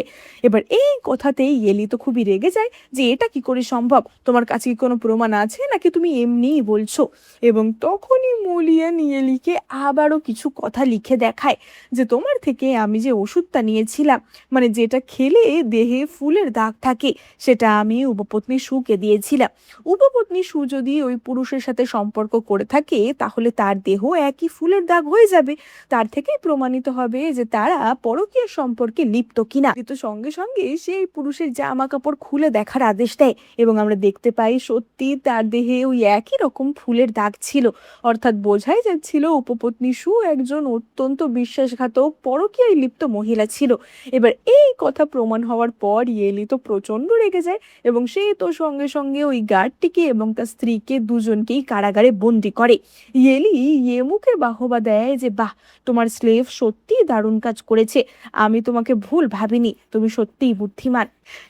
এবার এই কথাতেই ইয়েলি তো খুবই রেগে যায় যে এটা কি করে সম্ভব, তোমার কাছে কি কোনো প্রমাণ আছে নাকি তুমি এমনিই বলছো। এবং তখনই মলিয়ান ইয়েলিকে আবারও কিছু কথা লিখে দেখায় যে তোমার থেকে আমি যে ওষুধটা নিয়েছিলাম, মানে যেটা খেলে দেহে ফুলের দাগ থাকে, সেটা আমি উপপত্নী সুকে দিয়েছিলাম। উপপত্নী সু যদি ওই পুরুষের সাথে সম্পর্ক করে থাকে তাহলে তার দেহ একই ফুলের দাগ হয়ে যাবে। তার থেকেই প্রমাণিত হবে যে তারা পরকীয়া সম্পর্কে লিপ্ত কিনা। কিন্তু সঙ্গে সঙ্গে সেই পুরুষের জামা কাপড় খুলে দেখার আদেশ দেয় এবং আমরা দেখতে পাই সত্যি তার দেহে ওই একই রকম ফুলের দাগ ছিল। অর্থাৎ বোঝাই যাচ্ছিল উপপত্নী সু একজন অত্যন্ত বিশ্বাসঘাতক পরকীয়ায় লিপ্ত মহিলা ছিল। এবার এই কথা প্রমাণ হওয়ার পর ইয়েলি তো প্রচন্ড রেগে যায় এবং সে তো সঙ্গে সঙ্গে ওই গার্ডটিকে এবং তার স্ত্রীকে দুজনকেই কারাগারে বন্দি করে। ইয়েলি ইয়েমুকে বাহবা দেয় যে বাহ, তোমার স্লেভ সত্যি দারুণ কাজ করেছে, আমি তোমাকে ভুল ভাবিনি, তুমি সত্যিই বুদ্ধিমান।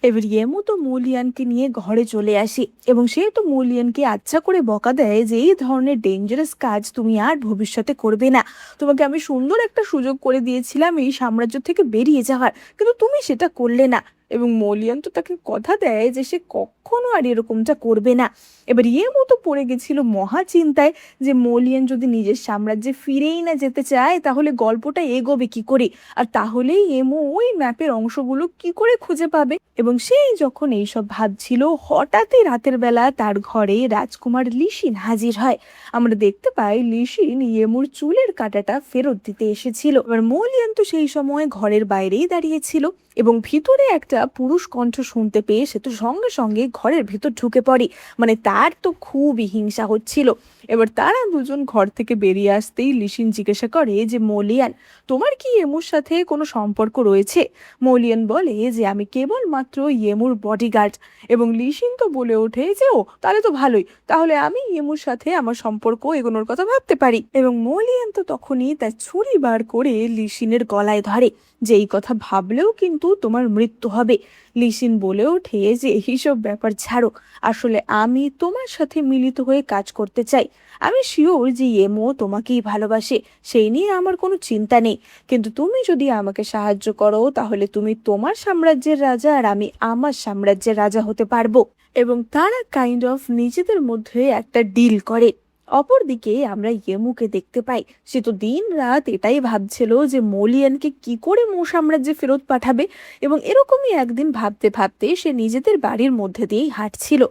এবার ইয়েমু তো মলিয়ানকে নিয়ে ঘরে চলে আসে এবং সে তো মলিয়ানকে আচ্ছা করে বকা দেয় যে এই ধরনের ডেঞ্জারাস কাজ তুমি আর ভবিষ্যতে করবে না। তোমাকে আমি সুন্দর একটা সুযোগ করে দিয়েছিলাম এই সাম্রাজ্য থেকে বেরিয়ে যাওয়ার, কিন্তু তুমি সেটা করলে না। এবং মলিয়ান তো তাকে কথা দেয় যে সে কখনো আর এরকমটা করবে না। এবার ইয়েমু তো পড়ে গেছিল মহা চিন্তায় যে মলিয়ান যদি নিজের সাম্রাজ্যে ফিরেই না যেতে চায় তাহলে গল্পটা এগোবে কি করে, আর তাহলেই ইয়েমু ওই ম্যাপের অংশগুলো কি করে খুঁজে পাবে। এবং সেই যখন এইসব ভাবছিল হঠাৎই রাতের বেলা তার ঘরে রাজকুমার লিসিন হাজির হয়। আমরা দেখতে পাই লিসিন ইয়েমুর চুলের কাঁটাটা ফেরত দিতে এসেছিল। এবার মলিয়ান তো সেই সময় ঘরের বাইরেই দাঁড়িয়েছিল এবং ভিতরে একটা পুরুষ কণ্ঠ শুনতে পেয়ে সে তো সঙ্গে সঙ্গে ঘরের ভিতর ঢুকে পড়ে। মানে তার তো খুবই হিংসা হচ্ছিল। এবার তারা দুজন ঘর থেকে বেরিয়ে আসতেই লিসিন জিজ্ঞাসা করে যে মলিয়ান, তোমার কি ইয়েমুর সাথে কোনো সম্পর্ক রয়েছে? মলিয়ান বলে যে আমি কেবলমাত্র ইয়েমুর বডিগার্ড। এবং লিসিন তো বলে ওঠে যে ও তাহলে তো ভালোই, তাহলে আমি ইয়েমুর সাথে আমার সম্পর্ক এগোনোর কথা ভাবতে পারি। এবং মলিয়ান তো তখনই তার ছুরি বার করে লিসিনের গলায় ধরে যে এই কথা ভাবলেও কিন্তু তোমার মৃত্যু হবে। লিসিন বলে ওঠে যে এইসব ব্যাপার ছাড়ো, আসলে আমি তোমার সাথে মিলিত হয়ে কাজ করতে চাই। আমি শিওর যে ইয়েমো তোমাকেই ভালোবাসে, সেই নিয়ে আমার কোনো চিন্তা নেই। কিন্তু তুমি যদি আমাকে সাহায্য করো তাহলে তুমি তোমার সাম্রাজ্যের রাজা আর আমি আমার সাম্রাজ্যের রাজা হতে পারবো। এবং তারা কাইন্ড অফ নিজেদের মধ্যে একটা ডিল করে। অপরদিকে আমরা ইয়েমুকে দেখতে পাই, সে তো দিন রাত এটাই ভাবছিল যে মলিয়ানকে কি করে মো সাম্রাজ্যে ফেরত পাঠাবে। এবং এরকমই একদিন ভাবতে ভাবতে সে নিজেদের বাড়ির মধ্যে দিয়েই হাঁটছিল।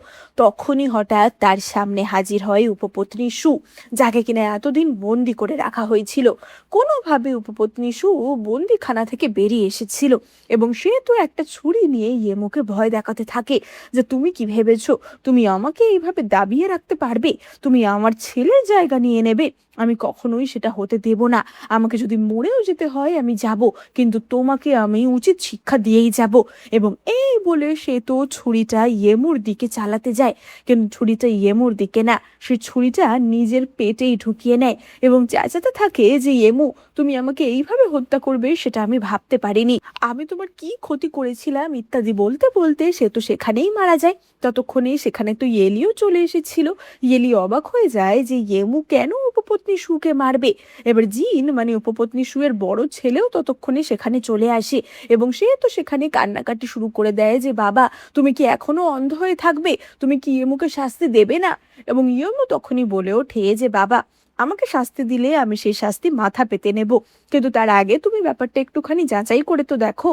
তখনই হঠাৎ তার সামনে হাজির হয় উপপত্নী সু, যাকে কিনা এতদিন বন্দি করে রাখা হয়েছিল। কোনোভাবে উপপত্নী সু বন্দিখানা থেকে বেরিয়ে এসেছিল এবং সে তো একটা ছুরি নিয়ে ইয়েমুকে ভয় দেখাতে থাকে যে তুমি কি ভেবেছো তুমি আমাকে এইভাবে দাবিয়ে রাখতে পারবে? তুমি আমার ছেলের জায়গা নিয়ে নেবে? আমি কখনোই সেটা হতে দেব না। আমাকে যদি মরেও যেতে হয় আমি যাব, কিন্তু তোমাকে আমি উচিত শিক্ষা দিয়েই যাব। এবং এই বলে সে তো ছুরিটা ইয়েমুর দিকে চালাতে যায়, কিন্তু ছুরিটা ইয়েমুর দিকে না, সে ছুরিটা নিজের পেটেই ঢুকিয়ে নেয় এবং চেঁচাতে থাকে যে ইয়েমু, তুমি আমাকে এইভাবে হত্যা করবে সেটা আমি ভাবতে পারিনি, আমি তোমার কি ক্ষতি করেছিলাম ইত্যাদি বলতে বলতে সে তো সেখানেই মারা যায়। ততক্ষণে সেখানে তো ইয়েলিও চলে এসেছিল। ইয়েলি অবাক হয়ে যায় যে ইয়েমু কেন উপপত্নী সুকে মারবে। এবার জিন মানে উপপত্নী সুয়ের বড় ছেলেও ততক্ষণে সেখানে চলে আসে এবং সে তো সেখানে কান্নাকাটি শুরু করে দেয় যে বাবা, তুমি কি এখনো অন্ধ হয়ে থাকবে? তুমি কি ইয়েমুকে শাস্তি দেবে না? এবং ইয়েমু তখনই বলে ওঠে যে বাবা, আমাকে শাস্তি দিলে আমি সেই শাস্তি মাথা পেতে নেব, কিন্তু তার আগে তুমি ব্যাপারটা একটুখানি যাচাই করে তো দেখো।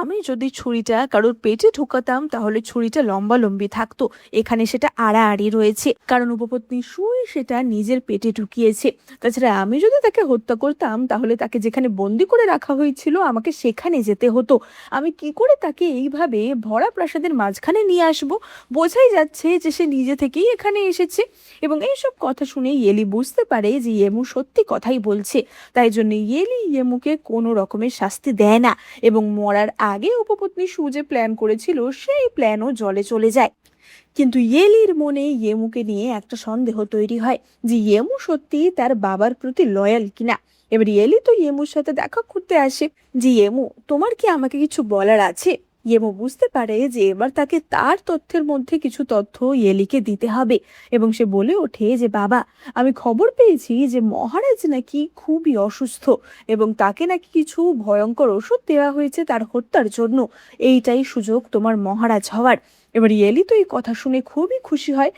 আমি যদি ছুরিটা কারোর পেটে ঢুকাতাম তাহলে ছুরিটা লম্বালম্বি থাকতো, এখানে সেটা আড়াআড়ি রয়েছে, কারণ উপপত্নী সুই সেটা নিজের পেটে ঢুকিয়েছে। তাছাড়া আমি যদি তাকে হত্যা করতাম তাহলে তাকে যেখানে বন্দি করে রাখা হয়েছিল আমাকে সেখানে যেতে হতো। আমি কি করে তাকে এইভাবে ভরা প্রাসাদের মাঝখানে নিয়ে আসবো? বোঝাই যাচ্ছে যে সে নিজে থেকেই এখানে এসেছে। এবং এইসব কথা শুনে ইয়েলি বুঝতে পারে যে ইয়েমু সত্যি কথাই বলছে। তাই জন্য ইয়েলি ইয়েমুকে কোনো রকমের শাস্তি দেয় না এবং মরার আগে উপপত্নী সু যে প্ল্যান করেছিল সেই প্ল্যানও জলে চলে যায়। কিন্তু ইয়েলির মনে ইয়েমুকে নিয়ে একটা সন্দেহ তৈরি হয় যে ইয়েমু সত্যি তার বাবার প্রতি লয়াল কিনা। এবার ইয়েলি তো ইয়েমুর সাথে দেখা করতে আসে যে ইয়েমু, তোমার কি আমাকে কিছু বলার আছে? ইয়েমু বুঝতে পারে যে এবার তাকে তার তথ্যের মধ্যে কিছু তথ্য ইয়েলিকে দিতে হবে এবং সে বলে ওঠে যে বাবা, আমি খবর পেয়েছি যে মহারাজ নাকি খুবই অসুস্থ এবং তাকে নাকি কিছু ভয়ঙ্কর ওষুধ দেওয়া হয়েছে তার হত্যার জন্য। এইটাই সুযোগ তোমার মহারাজ হওয়ার। এবার ইয়েলি তো এই কথা শুনে খুবই খুশি হয়।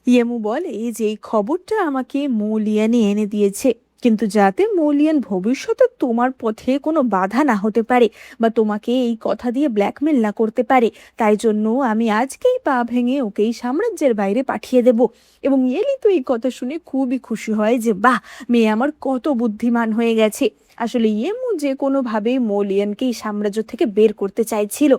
ইয়েমু বলে যে এই খবরটা আমাকে মৌলিয়ানই এনে দিয়েছে, কিন্তু যাতে মৌলিয়ান ভবিষ্যতে তোমার পথে কোনো বাধা না হতে পারে বা তোমাকে এই কথা দিয়ে ব্ল্যাকমেল না করতে পারে, তাই জন্য আমি আজকেই পা ভেঙে ওকে এই সাম্রাজ্যের বাইরে পাঠিয়ে দেব। এবং ইয়েলি তো এই কথা শুনে খুবই খুশি হয় যে বাহ, মেয়ে আমার কত বুদ্ধিমান হয়ে গেছে। আসলে ইয়েমু যে কোনোভাবে মৌলিয়ানকে এই সাম্রাজ্য থেকে বের করতে চাইছিল।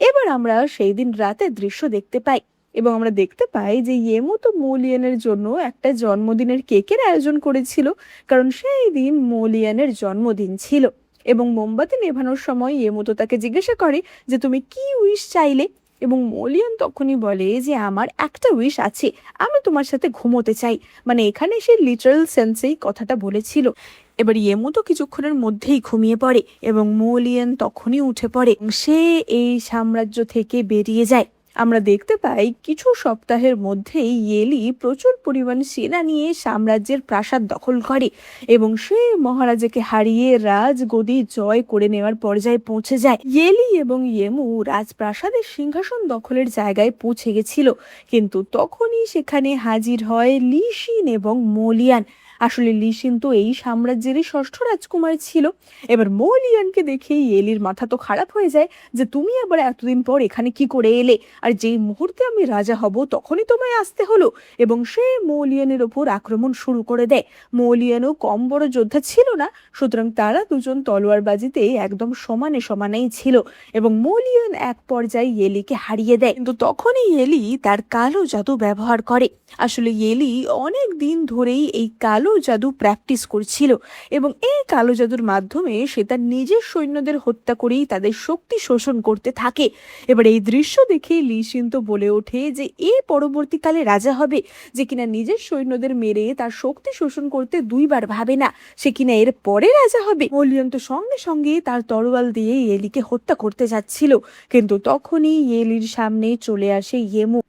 এবার আমরা সেই দিন রাতে দৃশ্য দেখতে পাই এবং আমরা দেখতে পাই যে ইয়েমু তো মৌলিয়ানের জন্য একটা জন্মদিনের কেকের আয়োজন করেছিল, কারণ সেই দিন মৌলিয়ানের জন্মদিন ছিল। এবং মোমবাতি নেভানোর সময় ইয়েমু তো তাকে জিজ্ঞাসা করে যে তুমি কি উইশ চাইলে, এবং মৌলিয়ান তখনই বলে যে আমার একটা উইশ আছে, আমি তোমার সাথে ঘুমোতে চাই। মানে এখানে সে লিটারাল সেন্সেই কথাটা বলেছিল। এবার ইয়েমু তো কিছুক্ষণের মধ্যেই ঘুমিয়ে পড়ে এবং মৌলিয়ান তখনই উঠে পড়ে, সে এই সাম্রাজ্য থেকে বেরিয়ে যায়। আমরা দেখতে পাই কিছু সপ্তাহের মধ্যেই ইয়েলি প্রচুর পরিমাণ সেনা নিয়ে সাম্রাজ্যের প্রাসাদ দখল করে এবং সে মহারাজাকে হারিয়ে রাজগদি জয় করে নেওয়ার পর্যায়ে পৌঁছে যায়। ইয়েলি এবং ইয়েমু রাজপ্রাসাদের সিংহাসন দখলের জায়গায় পৌঁছে গেছিল, কিন্তু তখনই সেখানে হাজির হয় লিশিন এবং মৌলিয়ান। আসলে লিশিন তো এই সাম্রাজ্যেরই ষষ্ঠ রাজকুমার ছিল। এবার মৌলিয়ানকে দেখে ইয়েলির মাথা তো খারাপ হয়ে যায় যে তুমি আবার এতদিন পর এখানে কি করে এলে, আর যেই মুহূর্তে আমি রাজা হব তখনই তোমায় আসতে হলো। এবং সে মৌলিয়ানের ওপর আক্রমণ শুরু করে দেয়। মৌলিয়ানও কম বড় যোদ্ধা ছিল না, সুতরাং তারা দুজন তলোয়ারবাজিতে একদম সমানে সমানেই ছিল এবং মৌলিয়ান এক পর্যায়ে ইয়েলিকে হারিয়ে দেয়। কিন্তু তখনই ইয়েলি তার কালো জাদু ব্যবহার করে। আসলে ইয়েলি অনেক দিন ধরেই এই কালো জাদু প্র্যাকটিস করছিল এবং এই কালো জাদুর মাধ্যমে সে তার নিজের সৈন্যদের হত্যা করেই তাদের শক্তি শোষণ করতে থাকে। এবার এই দৃশ্য দেখে লিশিন তো বলে ওঠে যে এ পরবর্তীকালে রাজা হবে, যে কিনা নিজের সৈন্যদের মেরে তার শক্তি শোষণ করতে দুইবার ভাবে না, সে কিনা এর পরে রাজা হবে। মৌলিয়ান তো সঙ্গে সঙ্গে তার তরোয়াল দিয়ে ইয়েলিকে হত্যা করতে যাচ্ছিল, কিন্তু তখনই ইয়েলির সামনে চলে আসে ইয়েমু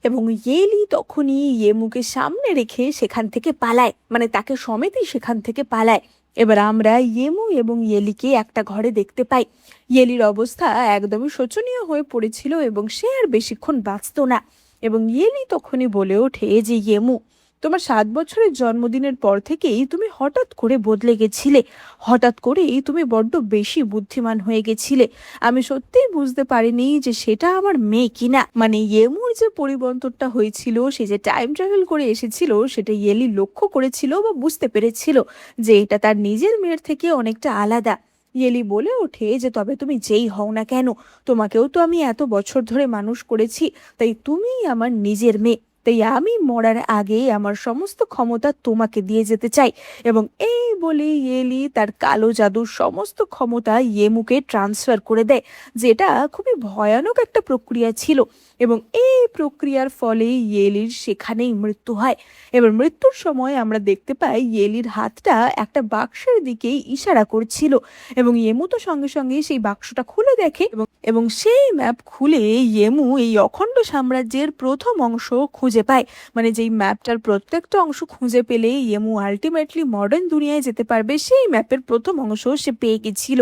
এবং ইয়েলি তখনই ইয়েমুকে সামনে রেখে সেখান থেকে পালায়, মানে তাকে সমেতই সেখান থেকে পালায়। এবার আমরা ইয়েমু এবং ইয়েলিকে একটা ঘরে দেখতে পাই। ইয়েলির অবস্থা একদমই শোচনীয় হয়ে পড়েছিল এবং সে আর বেশিক্ষণ বাঁচত না। এবং ইয়েলি তখনই বলে ওঠে যে ইয়েমু, তোমার 7 বছরের জন্মদিনের পর থেকেই তুমি হঠাৎ করে বদলে গেছিলে, হঠাৎ করেই তুমি বড্ড বেশি বুদ্ধিমান হয়ে গেছিলে। আমি সত্যিই বুঝতে পারিনি যে সেটা আমার মেয়ে কিনা। মানে ইয়েমুর যে পরিবর্তনটা হয়েছিল, সে যে টাইম ট্রাভেল করে এসেছিল, সেটা ইয়েলি লক্ষ্য করেছিল বা বুঝতে পেরেছিল যে এটা তার নিজের মেয়ের থেকে অনেকটা আলাদা। ইয়েলি বলে ওঠে যে তবে তুমি যেই হও না কেন, তোমাকেও তো আমি এত বছর ধরে মানুষ করেছি, তাই তুমিই আমার নিজের মেয়ে। তাই আমি মরার আগে আমার সমস্ত ক্ষমতা তোমাকে দিয়ে যেতে চাই। এবং এই বলে ইয়েলি তার কালো জাদুর সমস্ত ক্ষমতা ইয়েমুকে ট্রান্সফার করে দেয়, যেটা খুবই ভয়ানক একটা প্রক্রিয়া ছিল। এবং এই প্রক্রিয়ার ফলে ইয়েলির সেখানেই মৃত্যু হয়। এবার মৃত্যুর সময় আমরা দেখতে পাই ইয়েলির হাতটা একটা বাক্সের দিকেই ইশারা করছিল এবং ইয়েমু তো সঙ্গে সঙ্গে সেই বাক্সটা খুলে দেখে এবং সেই ম্যাপ খুলে ইয়েমু এই অখণ্ড সাম্রাজ্যের প্রথম অংশ খুঁজে পায়। মানে যেই ম্যাপটার প্রত্যেকটা অংশ খুঁজে পেলে ইয়েমু আলটিমেটলি মডার্ন দুনিয়ায় যেতে পারবে, সেই ম্যাপের প্রথম অংশ সে পেয়ে গেছিল।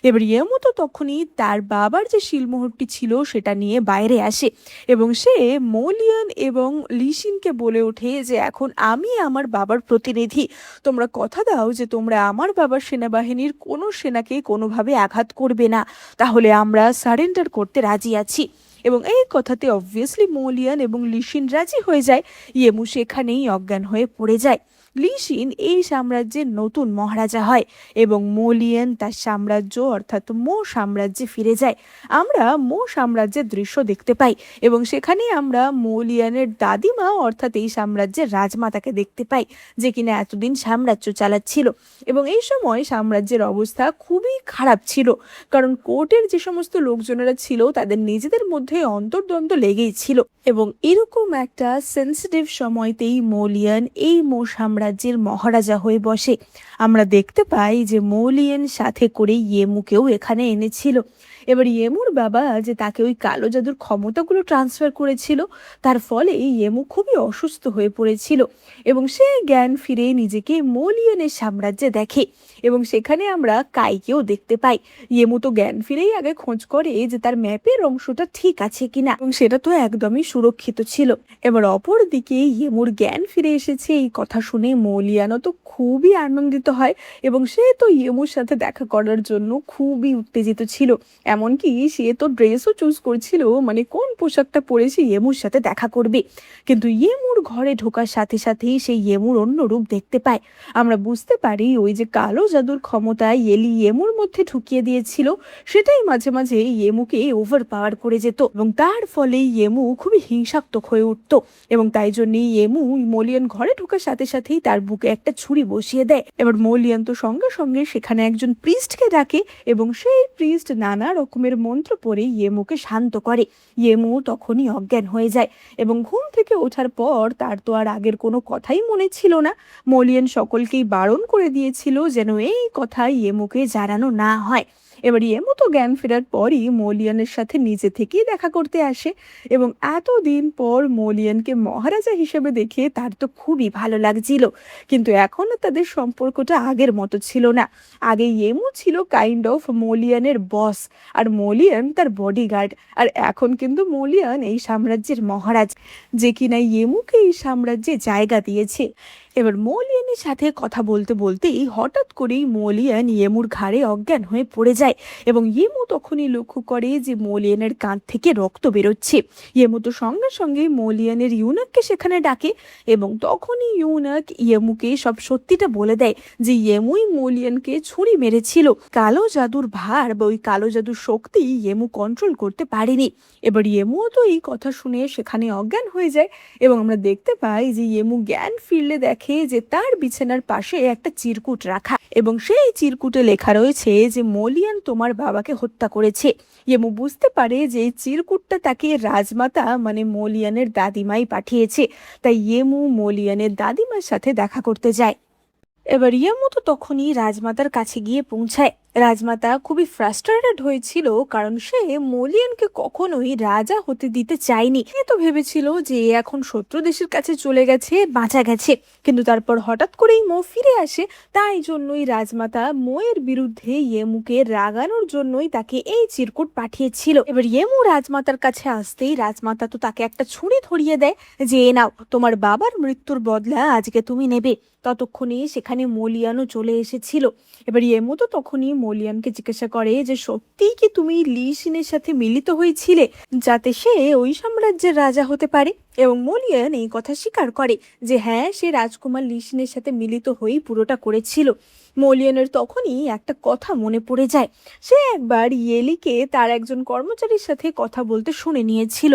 এবার ইয়েমু তো তখনই তার বাবার যে শিলমোহরটি ছিল সেটা নিয়ে বাইরে আসে এবং সে মৌলিয়ান এবং লিশিনকে বলে ওঠে যে এখন আমি আমার বাবার প্রতিনিধি, তোমরা কথা দাও যে তোমরা আমার বাবার সেনাবাহিনীর কোনো সেনাকে কোনোভাবে আঘাত করবে না, তাহলে আমরা সারেন্ডার করতে রাজি আছি। এবং এই কথাতে অবভিয়াসলি মৌলিয়ান এবং লিশিন রাজি হয়ে যায়। ইয়েমু সেখানেই অজ্ঞান হয়ে পড়ে যায়। লিশিন এই সাম্রাজ্যের নতুন মহারাজা হয় এবং মৌলিয়ান তার সাম্রাজ্য অর্থাৎ মো সাম্রাজ্যে ফিরে যায়। আমরা মো সাম্রাজ্যের দৃশ্য দেখতে পাই এবং সেখানে আমরা মৌলিয়ানের দাদিমা অর্থাৎ এই সাম্রাজ্যের রাজমাতাকে দেখতে পাই, যে কিনা এতদিন সাম্রাজ্য চালাচ্ছিল। এবং এই সময় সাম্রাজ্যের অবস্থা খুবই খারাপ ছিল, কারণ কোর্টের যে সমস্ত লোকজনেরা ছিল তাদের নিজেদের মধ্যে অন্তর্দ্বন্দ্ব লেগেই ছিল। এবং এরকম একটা সেন্সিটিভ সময়তেই মৌলিয়ান এই মো সাম্রাজ্য সাম্রাজ্যের মহারাজা হয়ে বসে। আমরা দেখতে পাই যে মৌলিয়ান সাথে করে ইয়েমুকেও এখানে এনেছিল। এবার ইয়েমুর বাবা যে তাকে ওই কালো জাদুর ক্ষমতাগুলো ট্রান্সফার করেছিল, তার ফলে ইয়েমু খুবই অসুস্থ হয়ে পড়েছিল এবং সে জ্ঞান ফিরে নিজেকে মৌলিয়ানের সাম্রাজ্যে দেখে এবং সেখানে আমরা কাইকেও দেখতে পাই। ইয়েমু তো জ্ঞান ফিরেই আগে খোঁজ করে যে তার ম্যাপের অংশটা ঠিক আছে কিনা, এবং সেটা তো একদমই সুরক্ষিত ছিল। এবার অপর দিকে ইয়েমুর জ্ঞান ফিরে এসেছে এই কথা শুনে মৌলিয়ানও তো খুবই আনন্দিত হয় এবং সে তো ইয়েমুর সাথে দেখা করার জন্য খুবই উত্তেজিত ছিল। এমনকি সে তো ড্রেসও চুজ করছিল, মানে কোন পোশাকটা পরে সে ইয়েমুর সাথে দেখা করবে। কিন্তু ইয়েমুর ঘরে ঢোকার সাথে সাথেই সে ইয়েমুর অন্য রূপ দেখতে পায়। আমরা বুঝতে পারি ওই যে কালো জাদুর ক্ষমতা এলি ইয়েমুর মধ্যে ঢুকিয়ে দিয়েছিল, সেটাই মাঝে মাঝে ইয়েমুকে ওভার পাওয়ার করে যেত এবং তার ফলে ইয়েমু খুবই হিংসাত্মক হয়ে উঠত। এবং তাই জন্যই ইয়েমু মৌলিয়ান ঘরে ঢোকার সাথে সাথেই তার বুকে একটা ছুরি বসিয়ে দেয়। এবার মৌলিয়ান তো সঙ্গে সঙ্গে সেখানে একজন প্রিস্টকে ডাকে এবং সেই প্রিস্ট নানা রকমের মন্ত্র পড়ে ইয়েমুকে শান্ত করে। ইয়েমু তখনই অজ্ঞান হয়ে যায় এবং ঘুম থেকে ওঠার পর তার তো আর আগের কোনো কথাই মনে ছিল না। মৌলিয়ান সকলকেই বারণ করে দিয়েছিল যেন এই কথা ইয়েমুকে জানানো না হয়। এবার ইয়েমু তো জ্ঞান ফেরার পরই মৌলিয়ানের সাথে নিজে থেকেই দেখা করতে আসে এবং এতদিন পর মৌলিয়ানকে মহারাজা হিসেবে দেখে তার তো খুবই ভালো লাগছিল। কিন্তু এখনো তাদের সম্পর্কটা আগের মতো ছিল না। আগে ইয়েমু ছিল কাইন্ড অফ মৌলিয়ানের বস আর মৌলিয়ান তার বডিগার্ড, আর এখন কিন্তু মৌলিয়ান এই সাম্রাজ্যের মহারাজ, যে কিনা ইয়েমুকে এই সাম্রাজ্যে জায়গা দিয়েছে। এবার মৌলিয়ানের সাথে কথা বলতে বলতেই হঠাৎ করেই মৌলিয়ান ইয়েমুর ঘাড়ে অজ্ঞান হয়ে পড়ে যায় এবং ইয়েমু তখনই লক্ষ্য করে যে মৌলিয়ানের কাঁধ থেকে রক্ত বেরোচ্ছে। ইয়েমু তো সঙ্গে সঙ্গে মৌলিয়ানের ইউনাককে সেখানে ডাকে এবং তখনই ইউনাক ইয়েমুকে সব সত্যিটা বলে দেয় যে ইয়েমুই মৌলিয়ানকে ছুরি মেরেছিল। কালো জাদুর ভার বা ওই কালো জাদুর শক্তি ইয়েমু কন্ট্রোল করতে পারেনি। এবার ইয়েমুও তো এই কথা শুনে সেখানে অজ্ঞান হয়ে যায় এবং আমরা দেখতে পাই যে ইয়েমু জ্ঞান ফিরলে দেখে যে তার বিছানার পাশে একটা চিরকুট রাখা এবং সেই চিরকুটে লেখা রয়েছে যে মৌলিয়ান তোমার বাবাকে হত্যা করেছে। ইয়েমু বুঝতে পারে যে এই চিরকুটটা তাকে রাজমাতা মানে মৌলিয়ানের দাদিমাই পাঠিয়েছে, তাই ইয়েমু মৌলিয়ানের দাদিমার সাথে দেখা করতে যায়। এবার ইয়েমু তো তখনই রাজমাতার কাছে গিয়ে পৌঁছায়। রাজমাতা খুবই ফ্রাস্ট্রেটেড হয়েছিল কারণ সে মৌলিয়ানকে কখনোই রাজা হতে দিতে চায়নি। সে তো ভেবেছিল যে এখন শত্রু দেশের কাছে চলে গেছে, বাঁচা গেছে, কিন্তু তারপর হঠাৎ করেই মো ফিরে আসে। তাই জন্যই রাজমাতা মোয়ের বিরুদ্ধে ইয়েমুকে রাগানোর জন্যই তাকে এই চিরকুট পাঠিয়েছিল। এবার ইয়েমু রাজমাতার কাছে আসতেই রাজমাতা তো তাকে একটা ছুরি ধরিয়ে দেয় যে এ নাও, তোমার বাবার মৃত্যুর বদলা আজকে তুমি নেবে। ততক্ষণে সেখানে মৌলিয়ানও চলে এসেছিল। এবার ইয়েমু তো তখনই মৌলিয়ানকে জিজ্ঞাসা করে যে সত্যিই কি তুমি লি শিনের সাথে মিলিত হয়েছিলে যাতে সে ওই সাম্রাজ্যের রাজা হতে পারে? এবং মৌলিয়ান এই কথা স্বীকার করে যে হ্যাঁ, সে রাজকুমার লি শিনের সাথে মিলিত হয়েই পুরোটা করেছিল। মৌলিয়ানের তখনই একটা কথা মনে পড়ে যায়। সে একবার ইয়েলিকে তার একজন কর্মচারীর সাথে কথা বলতে শুনে নিয়েছিল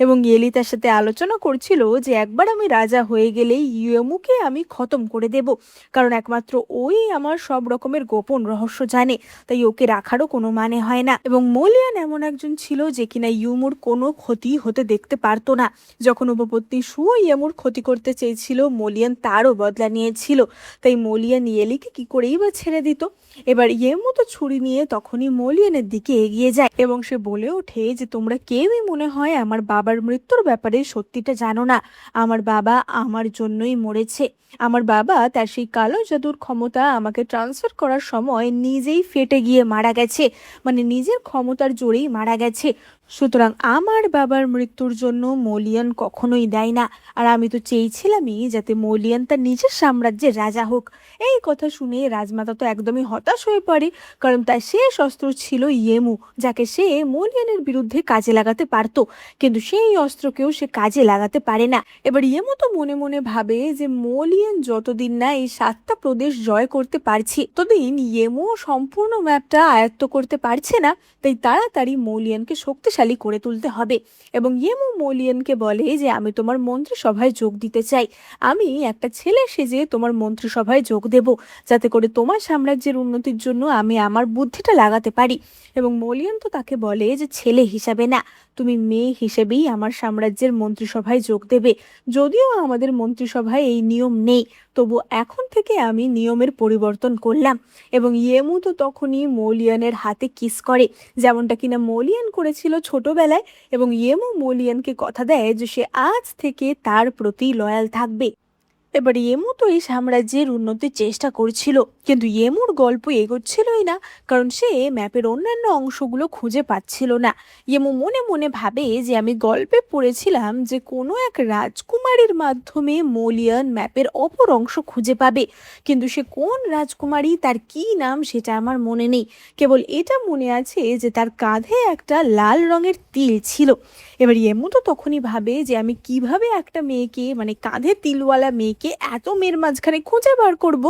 এবং ইয়েলি তার সাথে আলোচনা করছিল যে একবার আমি রাজা হয়ে গেলেই ইয়েমুকে আমি খতম করে দেব, কারণ একমাত্র ওই আমার সব রকমের গোপন রহস্য জানে, তাই ওকে রাখারও কোনো মানে হয় না। এবং মৌলিয়ান এমন একজন ছিল যে কিনা ইয়েমুর কোনো ক্ষতি হতে দেখতে পারতো না। যখন উপপত্নী সুও ইয়েমুর ক্ষতি করতে চেয়েছিল মৌলিয়ান তারও বদলা নিয়েছিল, তাই মৌলিয়ান ইয়েলিকে কি করেই বা ছেড়ে দিত। এবার ইয়েমু তো ছুরি নিয়ে তখনই মৌলিয়ানের দিকে এগিয়ে যায় এবং সে বলে ওঠে যে তোমরা কেউই মনে হয় আমার বাবার মৃত্যুর ব্যাপারে সত্যিটা জানো না। আমার বাবা আমার জন্যই মরেছে। আমার বাবা তার সেই কালো জাদুর ক্ষমতা আমাকে ট্রান্সফার করার সময় নিজেই ফেটে গিয়ে মারা গেছে, মানে নিজের ক্ষমতার জোরেই মারা গেছে। সুতরাং আমার বাবার মৃত্যুর জন্য মৌলিয়ান কখনোই দায়ী না, আর আমি তো চেয়েছিলামই যাতে মৌলিয়ান তার নিজের সাম্রাজ্যের রাজা হোক। এই কথা শুনে রাজমাতা তো একদমই হতাশ হয়ে পড়ে, কারণ তার শেষ অস্ত্র ছিল ইয়েমু, যাকে সে মৌলিয়ানের বিরুদ্ধে কাজে লাগাতে পারত, কিন্তু সেই অস্ত্রকেও সে কাজে লাগাতে পারে না। এবার ইয়েমু তো মনে মনে ভাবে যে মৌলিয়ান যতদিন না এই 7টা প্রদেশ জয় করতে পারছি ততদিন ইয়েমু সম্পূর্ণ ম্যাপটা আয়ত্ত করতে পারছে না, তাই তাড়াতাড়ি মৌলিয়ানকে শক্তিশালী শক্তিশালী করে তুলতে হবে। এবং ইয়েমু মোলিয়ানকে বলে যে আমি তোমার মন্ত্রিসভায় যোগ দিতে চাই, আমি একটা ছেলে সেজে তোমার মন্ত্রিসভায় যোগ দেব, যাতে করে তোমার সাম্রাজ্যের উন্নতির জন্য আমি আমার বুদ্ধিটা লাগাতে পারি। এবং মোলিয়ান তো তাকে বলে যে ছেলে হিসাবে না, তুমি মেয়ে হিসেবেই আমার সাম্রাজ্যের মন্ত্রিসভায় যোগ দেবে। যদিও আমাদের মন্ত্রিসভায় এই নিয়ম নেই, তবু এখন থেকে আমি নিয়মের পরিবর্তন করলাম। এবং ইয়েমু তো তখনই মোলিয়ানের হাতে কিস করে, যেমনটা কিনা মোলিয়ান করেছিল ছোটবেলায়। এবং ইয়েমু মোলিয়ানকে কথা দেয় যে সে আজ থেকে তার প্রতি লয়াল থাকবে। এবার ইয়েমু তো এই সাম্রাজ্যের উন্নতির চেষ্টা করছিল, কিন্তু ইয়েমুর গল্প এগোচ্ছিলই না, কারণ সে ম্যাপের অন্যান্য অংশগুলো খুঁজে পাচ্ছিল না। ইয়েমু মনে মনে ভাবে যে আমি গল্পে পড়েছিলাম যে কোনো এক রাজকুমারীর মাধ্যমে মোলিয়ান ম্যাপের অপর অংশ খুঁজে পাবে, কিন্তু সে কোন রাজকুমারী, তার কি নাম সেটা আমার মনে নেই। কেবল এটা মনে আছে যে তার কাঁধে একটা লাল রঙের তিল ছিল। এবার ইয়েমু তো তখনই ভাবে যে আমি কিভাবে একটা মেয়েকে, মানে কাঁধে তিলওয়ালা মেয়েকে এত মেয়ের মাঝখানে খুঁজে বার করব।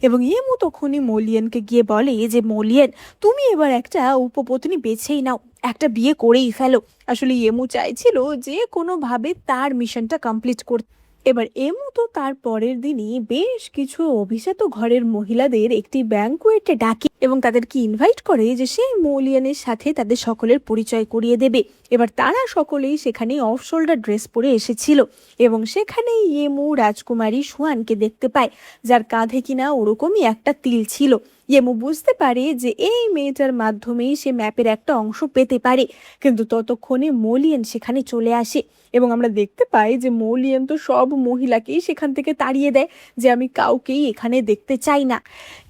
এবং ইয়েমু তখনই মোলিয়ানকে গিয়ে বলে যে মোলিয়ান, তুমি এবার একটা উপপত্নী বেছেই নাও, একটা বিয়ে করেই ফেলো। আসলে ইয়েমু চাইছিল যে কোনোভাবে তার মিশনটা কমপ্লিট করতে। এবার এমু তো তার পরের দিনই বেশ কিছু অভিজাত ঘরের মহিলাদের একটি ব্যাঙ্কুয়েটে ডাকে এবং তাদেরকে ইনভাইট করে যে সেই মোলিয়ানের সাথে তাদের সকলের পরিচয় করিয়ে দেবে। এবার তারা সকলেই সেখানে অফ শোল্ডার ড্রেস পরে এসেছিল এবং সেখানে ইয়েমু রাজকুমারী সুয়ানকে দেখতে পায়, যার কাঁধে কিনা ওরকমই একটা তিল ছিল। ইয়েমু বুঝতে পারে যে এই মেয়েটার মাধ্যমেই সে ম্যাপের একটা অংশ পেতে পারে, কিন্তু ততক্ষণে মোলিয়ান সেখানে চলে আসে এবং আমরা দেখতে পাই যে মোলিয়ান তো সব মহিলাকেই সেখান থেকে তাড়িয়ে দেয় যে আমি কাউকেই এখানে দেখতে চাই না।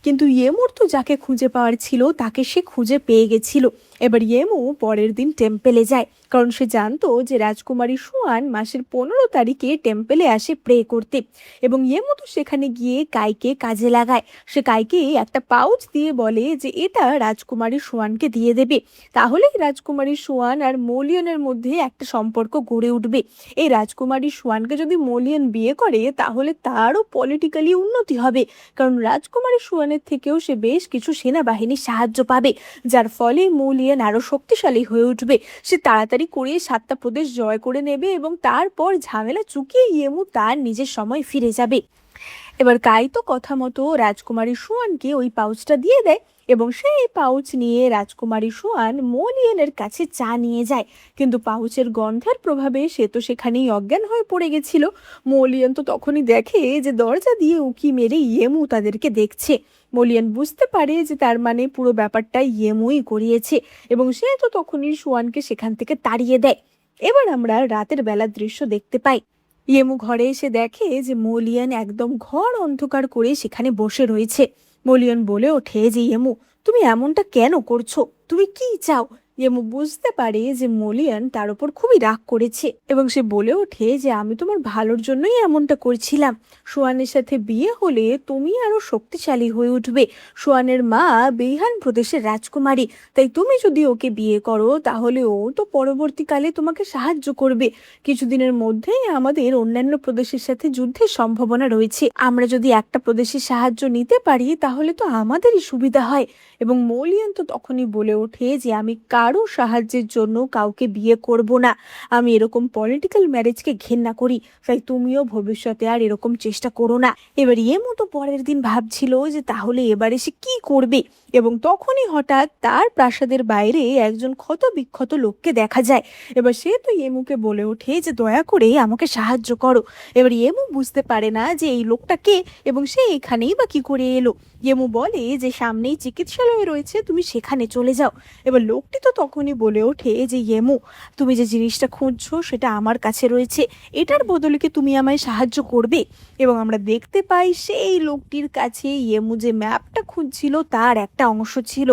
কিন্তু ইয়েমুর তো যাকে খুঁজে পাওয়ার ছিল তাকে সে খুঁজে পেয়ে গেছিল। এবার ইয়েমু পরের দিন টেম্পেলে যায়, কারণ সে জানতো যে রাজকুমারী সুয়ান মাসের 15 তারিখে টেম্পেলে আসে প্রে করতে। এবং ইয়েমু তো সেখানে গিয়ে কাইকে কাজে লাগায়। সে কাইকে একটা পাউচ দিয়ে বলে যে এটা রাজকুমারী সুয়ানকে দিয়ে দেবে, তাহলেই রাজকুমারী সুয়ান আর মোলিয়ানের মধ্যে একটা সম্পর্ক গড়ে উঠবে। এই রাজকুমারী সুয়ানকে যদি মোলিয়ান বিয়ে করে তাহলে তারও পলিটিক্যালি উন্নতি হবে, কারণ রাজকুমারী সুয়ানের থেকেও সে বেশ কিছু সেনাবাহিনীর সাহায্য পাবে, যার ফলে মোলিয়ান আরো শক্তিশালী হয়ে উঠবে। সে তাড়াতাড়ি করে 7টা প্রদেশ জয় করে নেবে এবং তারপর ঝামেলা চুকিয়ে ইয়েমু তার নিজের সময় ফিরে যাবে। এবার কাই তো কথা মতো রাজকুমারী সুয়ানকে ওই পাউচটা দিয়ে দেয় এবং সেই পাউচ নিয়ে রাজকুমারী সুয়ান মোলিয়ানের কাছে চা নিয়ে যায়, কিন্তু পাউচের গন্ধের প্রভাবে সে তো সেখানেই অজ্ঞান হয়ে পড়ে গেছিল। মোলিয়ান তো তখনই দেখে যে দরজা দিয়ে উকি মেরে ইয়েমু তাদেরকে দেখছে। মোলিয়ান বুঝতে পারে যে তার মানে পুরো ব্যাপারটা ইয়েমুই করিয়েছে এবং সে তো তখনই সুয়ানকে সেখান থেকে তাড়িয়ে দেয়। এবার আমরা রাতের বেলার দৃশ্য দেখতে পাই। ইয়েমু ঘরে এসে দেখে যে মোলিয়ান একদম ঘর অন্ধকার করে সেখানে বসে রয়েছে। মোলিয়ান বলে ওঠে যে ইয়েমু, তুমি এমনটা কেন করছো, তুমি কি চাও? ইয়েমু বুঝতে পারে যে মোলিয়ান তার উপর খুবই রাগ করেছে এবং সে বলে ওঠে যে আমি তোমার ভালোর জন্যই এমনটা করছিলাম। সোয়ানের সাথে বিয়ে হলে তুমি আরো শক্তিশালী হয়ে উঠবে। সোয়ানের মা বেইহান প্রদেশের রাজকুমারী, তাই তুমি যদি ওকে বিয়ে করো তাহলে ও তো পরবর্তীকালে তোমাকে সাহায্য করবে। কিছুদিনের মধ্যেই আমাদের অন্যান্য প্রদেশের সাথে যুদ্ধের সম্ভাবনা রয়েছে, আমরা যদি একটা প্রদেশের সাহায্য নিতে পারি তাহলে তো আমাদেরই সুবিধা হয়। এবং মোলিয়ান তো তখনই বলে ওঠে যে আমি কারো সাহায্যের জন্য কাউকে বিয়ে করব না, আমি এরকম পলিটিক্যাল ম্যারেজকে ঘেন্না করি, তাই তুমিও ভবিষ্যতে আর এরকম চেষ্টা করো না। এবার ইয়েমু তো পরের দিন ভাবছিল যে তাহলে এবারে সে কি করবে, এবং তখনই হঠাৎ তার প্রাসাদের বাইরে একজন ক্ষত বিক্ষত লোককে দেখা যায়। এবার সে তো ইয়েমুকে বলে ওঠে যে দয়া করে আমাকে সাহায্য করো। এবার ইয়েমু বুঝতে পারে না যে এই লোকটা কে এবং সে এখানেই বা কি করে এলো। ইয়েমু বলে যে সামনেই চিকিৎসালয় রয়েছে, তুমি সেখানে চলে যাও। এবার লোকটি তো তখনই বলে ওঠে যে ইয়েমু, তুমি যে জিনিসটা খুঁজছো সেটা আমার কাছে রয়েছে, এটার বদলে কি তুমি আমায় সাহায্য করবে? এবং আমরা দেখতে পাই সেই লোকটির কাছে ইয়েমু যে ম্যাপটা খুঁজছিল তার একটা অংশ ছিল।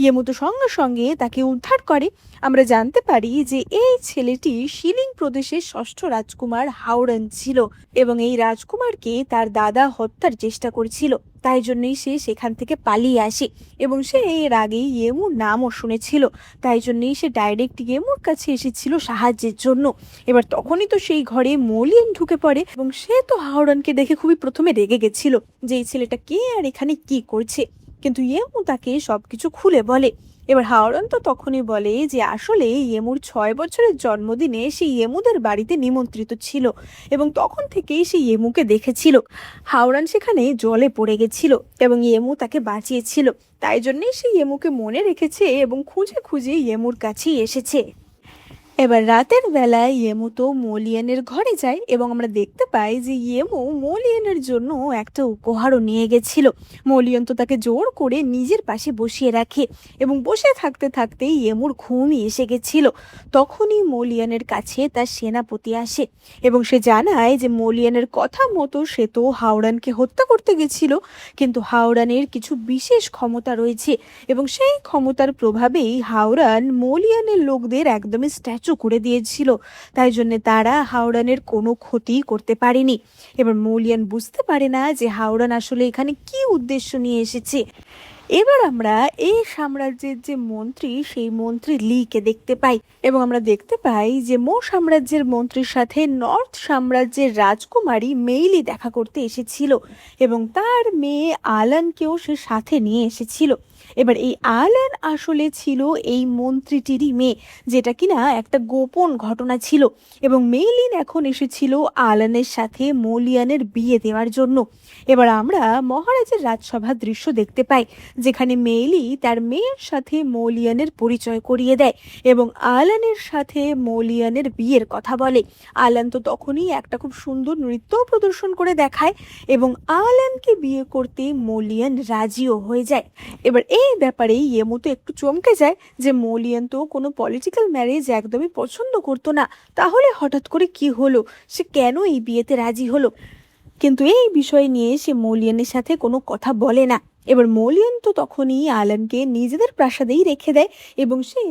ইয়েমু তো সঙ্গে সঙ্গে তাকে উদ্ধার করে। আমরা জানতে পারি যে এই ছেলেটি শিলিং প্রদেশের 6ষ্ঠ রাজকুমার হাওড়ান ছিল এবং এই রাজকুমারকে তার দাদা হত্যার চেষ্টা করেছিল, তাই জন্যই সে সেখান থেকে পালিয়ে আসে এবং সে এর আগেই ইয়েমুর নামও শুনেছিল, তাই জন্যই সে ডাইরেক্ট ইয়েমুর কাছে এসেছিল সাহায্যের জন্য। এবার তখনই তো সেই ঘরে মোলিয়ান ঢুকে পড়ে এবং সে তো হাওড়ানকে দেখে খুবই প্রথমে রেগে গেছিল যে এই ছেলেটা কে আর এখানে কি করছে, কিন্তু ইয়েমু তাকে সবকিছু খুলে বলে। এবার হাওরান তো তখনই বলে যে আসলে ইয়েমুর 6 বছরের জন্মদিনে সে ইয়েমুদের বাড়িতে নিমন্ত্রিত ছিল এবং তখন থেকেই সে ইয়েমুকে দেখেছিল। হাওরান সেখানে জলে পড়ে গেছিল এবং ইয়েমু তাকে বাঁচিয়েছিল, তাই জন্যই সে ইয়েমুকে মনে রেখেছে এবং খুঁজে খুঁজে ইয়েমুর কাছেই এসেছে। এবার রাতের বেলায় ইয়েমু তো মোলিয়ানের ঘরে যায় এবং আমরা দেখতে পাই যে ইয়েমু মোলিয়ানের জন্য একটা উপহারও নিয়ে গেছিল। মোলিয়ান তো তাকে জোর করে নিজের পাশে বসিয়ে রাখে এবং বসে থাকতে থাকতে ইয়েমুর ঘুমই এসে গেছিল। তখনই মোলিয়ানের কাছে তার সেনাপতি আসে এবং সে জানায় যে মোলিয়ানের কথা মতো সে তো হাওরানকে হত্যা করতে গেছিল, কিন্তু হাওরানের কিছু বিশেষ ক্ষমতা রয়েছে এবং সেই ক্ষমতার প্রভাবেই হাওরান মোলিয়ানের লোকদের একদমই স্ট্যাচু করে দিয়েছিল, তাই জন্য তারা হাওরানের কোনো ক্ষতি করতে পারেনি। এবার মোলিয়ান বুঝতে পারে না যে হাওরান আসলে এখানে কি উদ্দেশ্য নিয়ে এসেছে। এবার আমরা এই সাম্রাজ্যের যে মন্ত্রী সেই মন্ত্রী লিকে দেখতে পাই এবং আমরা দেখতে পাই যে মো সাম্রাজ্যের মন্ত্রীর সাথে নর্থ সাম্রাজ্যের রাজকুমারী মেইলি দেখা করতে এসেছিল এবং তার মেয়ে আলানকেও সে সাথে নিয়ে এসেছিল। এবার এই আলান আসলে ছিল এই মন্ত্রীটিরই মেয়ে, যেটা কিনা একটা গোপন ঘটনা ছিল এবং মেইলিন এখন এসেছিল আলানের সাথে মোলিয়ানের বিয়ে দেওয়ার জন্য। এবার আমরা মহারাজের রাজসভার দৃশ্য দেখতে পাই যেখানে মেইলি তার মেয়ের সাথে মোলিয়ানের পরিচয় করিয়ে দেয় এবং আলানের সাথে মোলিয়ানের বিয়ের কথা বলে। আলান তো তখনই একটা খুব সুন্দর নৃত্য প্রদর্শন করে দেখায় এবং আলানকে বিয়ে করতে মোলিয়ান রাজিও হয়ে যায়। এবার এই ব্যাপারে ইয়েমু তো একটু চমকে যায় যে মোলিয়ান তো কোনো পলিটিক্যাল ম্যারেজ একদমই পছন্দ করতো না, তাহলে হঠাৎ করে কি হলো, সে কেন এই বিয়েতে রাজি হলো। কিন্তু এই বিষয় নিয়ে সে মোলিয়ানের সাথে কোনো কথা বলে না। এবার মোলিয়ান তো তখনই আলানকে নিজেদের প্রাসাদেই রেখে দেয় এবং সে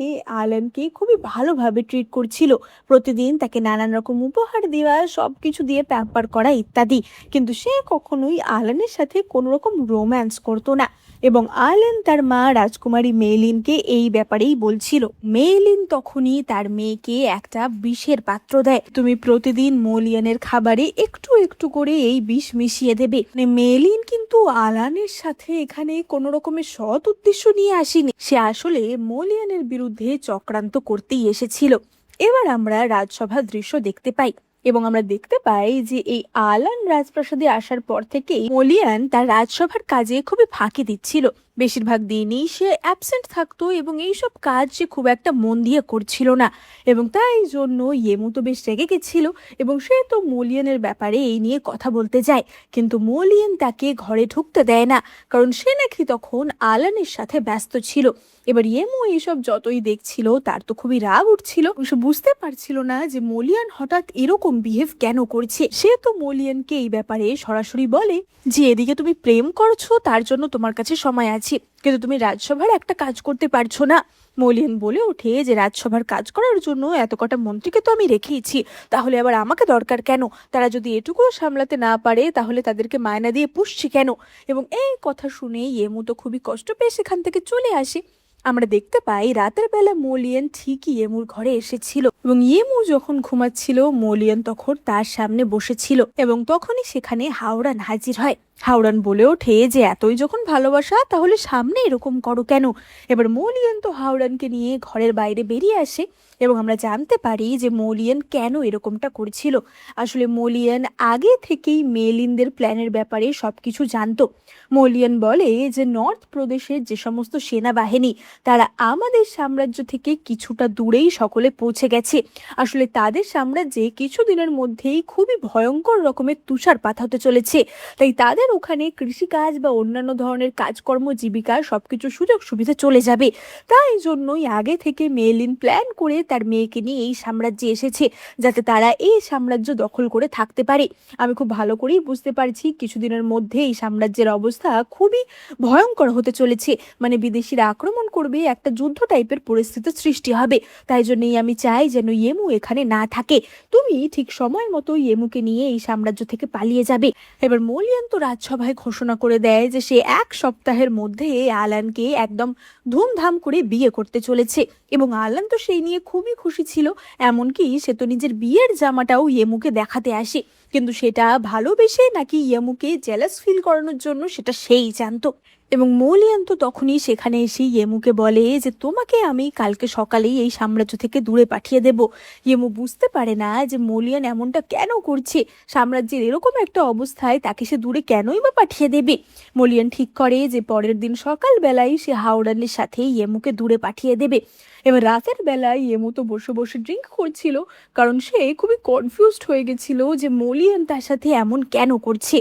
আলানকে খুবই ভালোভাবে ট্রিট করছিল, প্রতিদিন তাকে নানান রকম উপহার দেওয়া, সব কিছু দিয়ে প্যাম্পার করা ইত্যাদি, কিন্তু সে কখনোই আলানের সাথে কোনো রকম রোম্যান্স করতো না। এবং আলান তার মা রাজকুমারী মেইলিনকে এই ব্যাপারেই বলছিল। মেইলিন তখনই তার মেয়েকে একটা বিষের পাত্র দেয়, তুমি প্রতিদিন মোলিয়ানের খাবারে একটু একটু করে এই বিষ মিশিয়ে দেবে। মেইলিন কিন্তু আলানের সাথে এখানে কোনো রকমের সৎ উদ্দেশ্য নিয়ে আসেনি, সে আসলে মোলিয়ানের বিরুদ্ধে চক্রান্ত করতেই এসেছিল। এবার আমরা রাজসভার দৃশ্য দেখতে পাই এবং আমরা দেখতে পাই যে এই আলান রাজপ্রাসাদে আসার পর থেকেই মোলিয়ান তার রাজসভার কাজে খুবই ফাঁকি দিচ্ছিল। বেশিরভাগ দিনই সে অ্যাবসেন্ট থাকতো এবং এইসব কাজ সে খুব একটা মন দিয়ে করছিল না এবং তাই জন্য ইয়েমু তো বেশ রেগে গেছিল এবং সে তো মোলিয়ানের ব্যাপারে এই নিয়ে কথা বলতে যায়, কিন্তু মোলিয়ান তাকে ঘরে ঢুকতে দেয় না, কারণ সে নাকি তখন আলানের সাথে ব্যস্ত ছিল। এবার ইয়েমু এইসব যতই দেখছিল তার তো খুবই রাগ উঠছিল, সে বুঝতে পারছিল না যে মোলিয়ান হঠাৎ এরকম বিহেভ কেন করছে। সে তো মোলিয়ানকে এই ব্যাপারে সরাসরি বলে যে এদিকে তুমি প্রেম করছো, তার জন্য তোমার কাছে সময় আছে, কিন্তু তুমি রাজসভার একটা কাজ করতে পারছো না। মোলিয়ান বলে ওঠে যে রাজসভার কাজ করার জন্য এত কটা মন্ত্রীকে তো আমি রেখেইছি, তাহলে আবার আমাকে দরকার কেন? তারা যদি এটুকুও সামলাতে না পারে তাহলে তাদেরকে মায়না দিয়ে পুষছি কেন? এবং এই কথা শুনে ইয়েমু তো খুবই কষ্ট পেয়ে সেখান থেকে চলে আসে। আমরা দেখতে পাই রাতের বেলা মোলিয়ান ঠিকই ইয়েমুর ঘরে এসেছিল এবং ইয়েমু যখন ঘুমাচ্ছিল মোলিয়ান তখন তার সামনে বসেছিল এবং তখনই সেখানে হাওরান হাজির হয়। হাওরান বলে ওঠে যে এতই যখন ভালোবাসা তাহলে সামনে এরকম করো কেন? এবার মোলিয়ান তো হাওরানকে নিয়ে ঘরের বাইরে বেরিয়ে আসে এবং আমরা জানতে পারি যে মোলিয়ান কেন এরকমটা করছিল। আসলে মোলিয়ান আগে থেকেই মেলিনদের প্ল্যানের ব্যাপারে সবকিছু জানতো। মোলিয়ান বলে যে নর্থ প্রদেশের যে সমস্ত সেনাবাহিনী তারা আমাদের সাম্রাজ্য থেকে কিছুটা দূরেই সকলে পৌঁছে গেছে। আসলে তাদের সাম্রাজ্যে কিছুদিনের মধ্যেই খুবই ভয়ঙ্কর রকমের তুষারপাত হতে চলেছে, তাই তাদের ওখানে কৃষিকাজ বা অন্যান্য ধরনের কাজকর্ম জীবিকা সবকিছু সুযোগ সুবিধা চলে যাবে। তাই জন্যই আগে থেকে মেলিন প্ল্যান করে তার মেয়েকে নিয়ে এই সাম্রাজ্যে এসেছে, যাতে তারা এই সাম্রাজ্য দখল করে থাকতে পারে। আমি খুব ভালো করেই বুঝতে পারছি কিছুদিনের মধ্যে এই সাম্রাজ্যের অবস্থা খুবই ভয়ঙ্কর হতে চলেছে, মানে বিদেশিরা আক্রমণ করবে, একটা যুদ্ধ টাইপের পরিস্থিতির সৃষ্টি হবে। তাই জন্যই আমি চাই যেন ইয়েমু এখানে না থাকে, তুমি ঠিক সময় মতো ইয়েমুকে নিয়ে এই সাম্রাজ্য থেকে পালিয়ে যাবে। এবার মোলিয়ান তো রাজসভায় ঘোষণা করে দেয় যে সে 1 সপ্তাহের মধ্যে আলানকে একদম ধুমধাম করে বিয়ে করতে চলেছে এবং আলান তো সেই নিয়ে খুবই খুশি ছিল, এমনকি সে তো নিজের বিয়ের জামাটাও ইয়েমুকে দেখাতে আসে, কিন্তু সেটা ভালোবেসে নাকি ইয়েমুকে জেলাস ফিল করানোর জন্য সেটা সেই জানতো। এবং মৌলিয়ান তো তখনই সেখানে এসে ইয়েমুকে বলে যে তোমাকে আমি কালকে সকালেই এই সাম্রাজ্য থেকে দূরে পাঠিয়ে দেব। ইয়েমু বুঝতে পারে না যে মৌলিয়ান এমনটা কেন করছে, সাম্রাজ্যের এরকম একটা অবস্থায় তাকে সে দূরে কেনই বা পাঠিয়ে দেবে। মৌলিয়ান ঠিক করে যে পরের দিন সকালবেলায় সে হাওড়ানের সাথে ইয়েমুকে দূরে পাঠিয়ে দেবে। এবার রাতের বেলায় ইয়েমু তো বসে বসে ড্রিঙ্ক করছিল, কারণ সে খুবই কনফিউজড হয়ে গেছিল যে মৌলিয়ান তার সাথে এমন কেন করছে।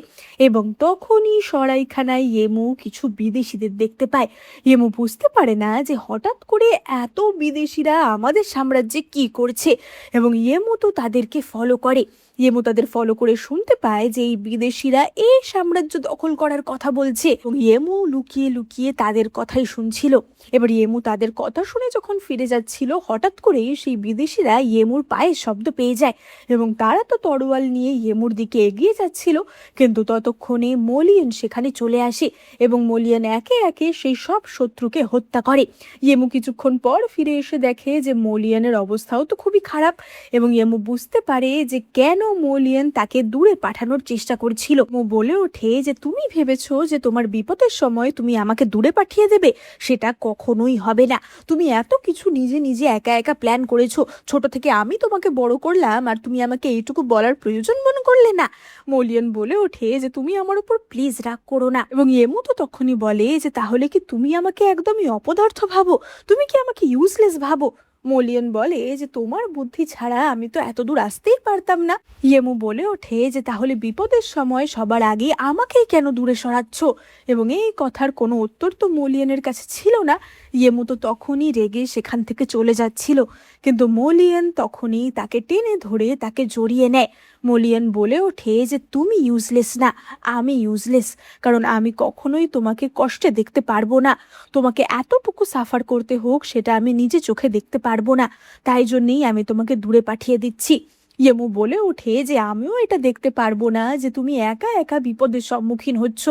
এবং তখনই সরাইখানায় ইয়েমু কিছু বিদেশিদের দেখতে পায়। ইয়েমু বুঝতে পারে না যে হঠাৎ করে এত বিদেশিরা আমাদের সাম্রাজ্যে কি করছে, এবং ইয়েমু তো তাদেরকে ফলো করে। ইয়েমু তাদের ফলো করে শুনতে পায় যে এই বিদেশিরা এই সাম্রাজ্য দখল করার কথা বলছে, এবং ইয়েমু লুকিয়ে লুকিয়ে তাদের কথাই শুনছিল। এবার ইয়েমু তাদের কথা শুনে যখন ফিরে যাচ্ছিল, হঠাৎ করেই সেই বিদেশিরা ইয়েমুর পায়ের শব্দ পেয়ে যায়, এবং তারা তো তরোয়াল নিয়ে ইয়েমুর দিকে এগিয়ে যাচ্ছিল। কিন্তু ততক্ষণে মৌলিয়ান সেখানে চলে আসে, এবং মৌলিয়ান একে একে সেই সব শত্রুকে হত্যা করে। ইয়েমু কিছুক্ষণ পর ফিরে এসে দেখে যে মৌলিয়ানের অবস্থাও তো খুবই খারাপ, এবং ইয়েমু বুঝতে পারে যে কেন মৌলিয়ান তাকে দূরে পাঠানোর চেষ্টা করছিল। মো বলে ওঠে যে তুমি ভেবেছো যে তোমার বিপদের সময় তুমি আমাকে দূরে পাঠিয়ে দেবে, সেটা কখনোই হবে না। তুমি এত কিছু নিজে নিজে একা একা প্ল্যান করেছো, ছোট থেকে আমি তোমাকে বড় করলাম আর তুমি আমাকে এইটুকু বলার প্রয়োজন মনে করলে না। মৌলিয়ান বলে ওঠে যে তুমি আমার উপর প্লিজ রাগ করো না, এবং ইয়েমু তো তখনই বলে যে তাহলে কি তুমি আমাকে একদমই অপদার্থ ভাবো, তুমি কি আমাকে ইউজলেস ভাবো। মৌলিয়ান বলে যে তোমার বুদ্ধি ছাড়া আমি তো এত দূর আসতেই পারতাম না। ইয়েমু বলে ওঠে যে তাহলে বিপদের সময় সবার আগে আমাকেই কেন দূরে সরাচ্ছ, এবং এই কথার কোনো উত্তর তো মৌলিয়ানের কাছে ছিল না। ইয়েমু তো তখনই রেগে সেখান থেকে চলে যাচ্ছিল, কিন্তু মৌলিয়ান তখনই তাকে টেনে ধরে তাকে জড়িয়ে নেয়। মৌলিয়ান বলে ওঠে যে তুমি ইউজলেস না, আমি ইউজলেস, কারণ আমি কখনোই তোমাকে কষ্টে দেখতে পারবো না। তোমাকে এতটুকু সাফার করতে হোক সেটা আমি নিজে চোখে দেখতে পারবো না, তাই জন্যেই আমি তোমাকে দূরে পাঠিয়ে দিচ্ছি। ইয়েমু বলে ওঠে যে আমিও এটা দেখতে পারবো না যে তুমি একা একা বিপদের সম্মুখীন হচ্ছ,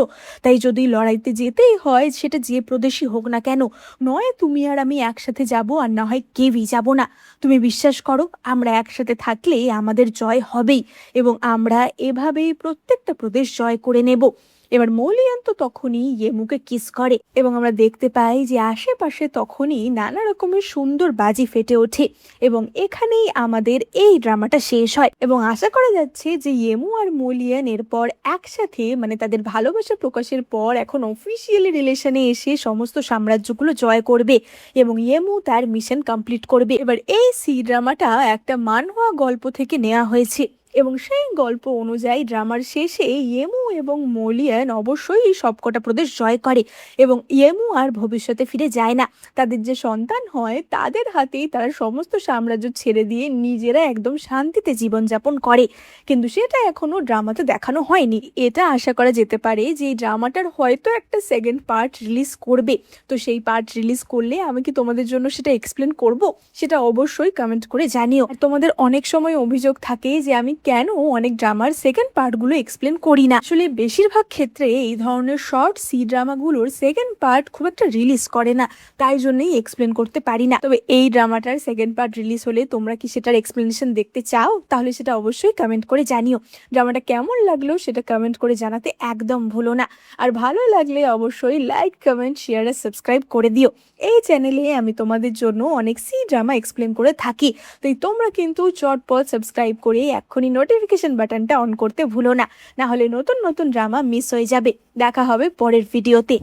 তাই যদি লড়াইতে যেতেই হয় সেটা যে প্রদেশই হোক না কেন, নয় তুমি আর আমি একসাথে যাব, আর না হয় কেউই যাব না। তুমি বিশ্বাস করো, আমরা একসাথে থাকলে আমাদের জয় হবেই, এবং আমরা এভাবেই প্রত্যেকটা প্রদেশ জয় করে নেব। এবার মৌলিয়ান তো তখনই ইয়েমুকে কিস করে, এবং আমরা দেখতে পাই যে আশেপাশে তখনই নানা রকমের সুন্দর বাজি ফেটে ওঠে, এবং এখানেই আমাদের এই ড্রামাটা শেষ হয়। এবং আশা করা যাচ্ছে যে ইয়েমু আর মৌলিয়ান এরপর একসাথে, মানে তাদের ভালোবাসা প্রকাশের পর এখন অফিসিয়ালি রিলেশনে এসে সমস্ত সাম্রাজ্যগুলো জয় করবে, এবং ইয়েমু তার মিশন কমপ্লিট করবে। এবার এই সি ড্রামাটা একটা মানহোয়া গল্প থেকে নেওয়া হয়েছে, এবং সেই গল্প অনুযায়ী ড্রামার শেষে ইয়েমু এবং মৌলিয়ান অবশ্যই সবকটা প্রদেশ জয় করে, এবং ইয়েমু আর ভবিষ্যতে ফিরে যায় না। তাদের যে সন্তান হয় তাদের হাতেই তারা সমস্ত সাম্রাজ্য ছেড়ে দিয়ে নিজেরা একদম শান্তিতে জীবনযাপন করে, কিন্তু সেটা এখনো ড্রামাতে দেখানো হয়নি। এটা আশা করা যেতে পারে যে এই ড্রামাটার হয়তো একটা সেকেন্ড পার্ট রিলিজ করবে। তো সেই পার্ট রিলিজ করলে আমি কি তোমাদের জন্য সেটা এক্সপ্লেন করব, সেটা অবশ্যই কমেন্ট করে জানিও। আর তোমাদের অনেক সময় অভিযোগ থাকে যে আমি কেন অনেক ড্রামার সেকেন্ড পার্টগুলো এক্সপ্লেন করি না। আসলে বেশিরভাগ ক্ষেত্রে এই ধরনের শর্ট সি ড্রামাগুলোর সেকেন্ড পার্ট খুব একটা রিলিজ করে না, তাই জন্যই এক্সপ্লেন করতে পারি না। তবে এই ড্রামাটার সেকেন্ড পার্ট রিলিজ হলে তোমরা কি সেটার এক্সপ্লেনেশন দেখতে চাও, তাহলে সেটা অবশ্যই কমেন্ট করে জানিও। ড্রামাটা কেমন লাগলো সেটা কমেন্ট করে জানাতে একদম ভুলো না, আর ভালো লাগলে অবশ্যই লাইক, কমেন্ট, শেয়ার আর সাবস্ক্রাইব করে দিও। এই চ্যানেলে আমি তোমাদের জন্য অনেক সি ড্রামা এক্সপ্লেন করে থাকি, তাই তোমরা কিন্তু চটপট সাবস্ক্রাইব করে এক্ষুনি নোটিফিকেশন বাটনটা অন করতে ভুলো না, না হলে নতুন নতুন ড্রামা মিস হয়ে যাবে। দেখা হবে পরের ভিডিওতে।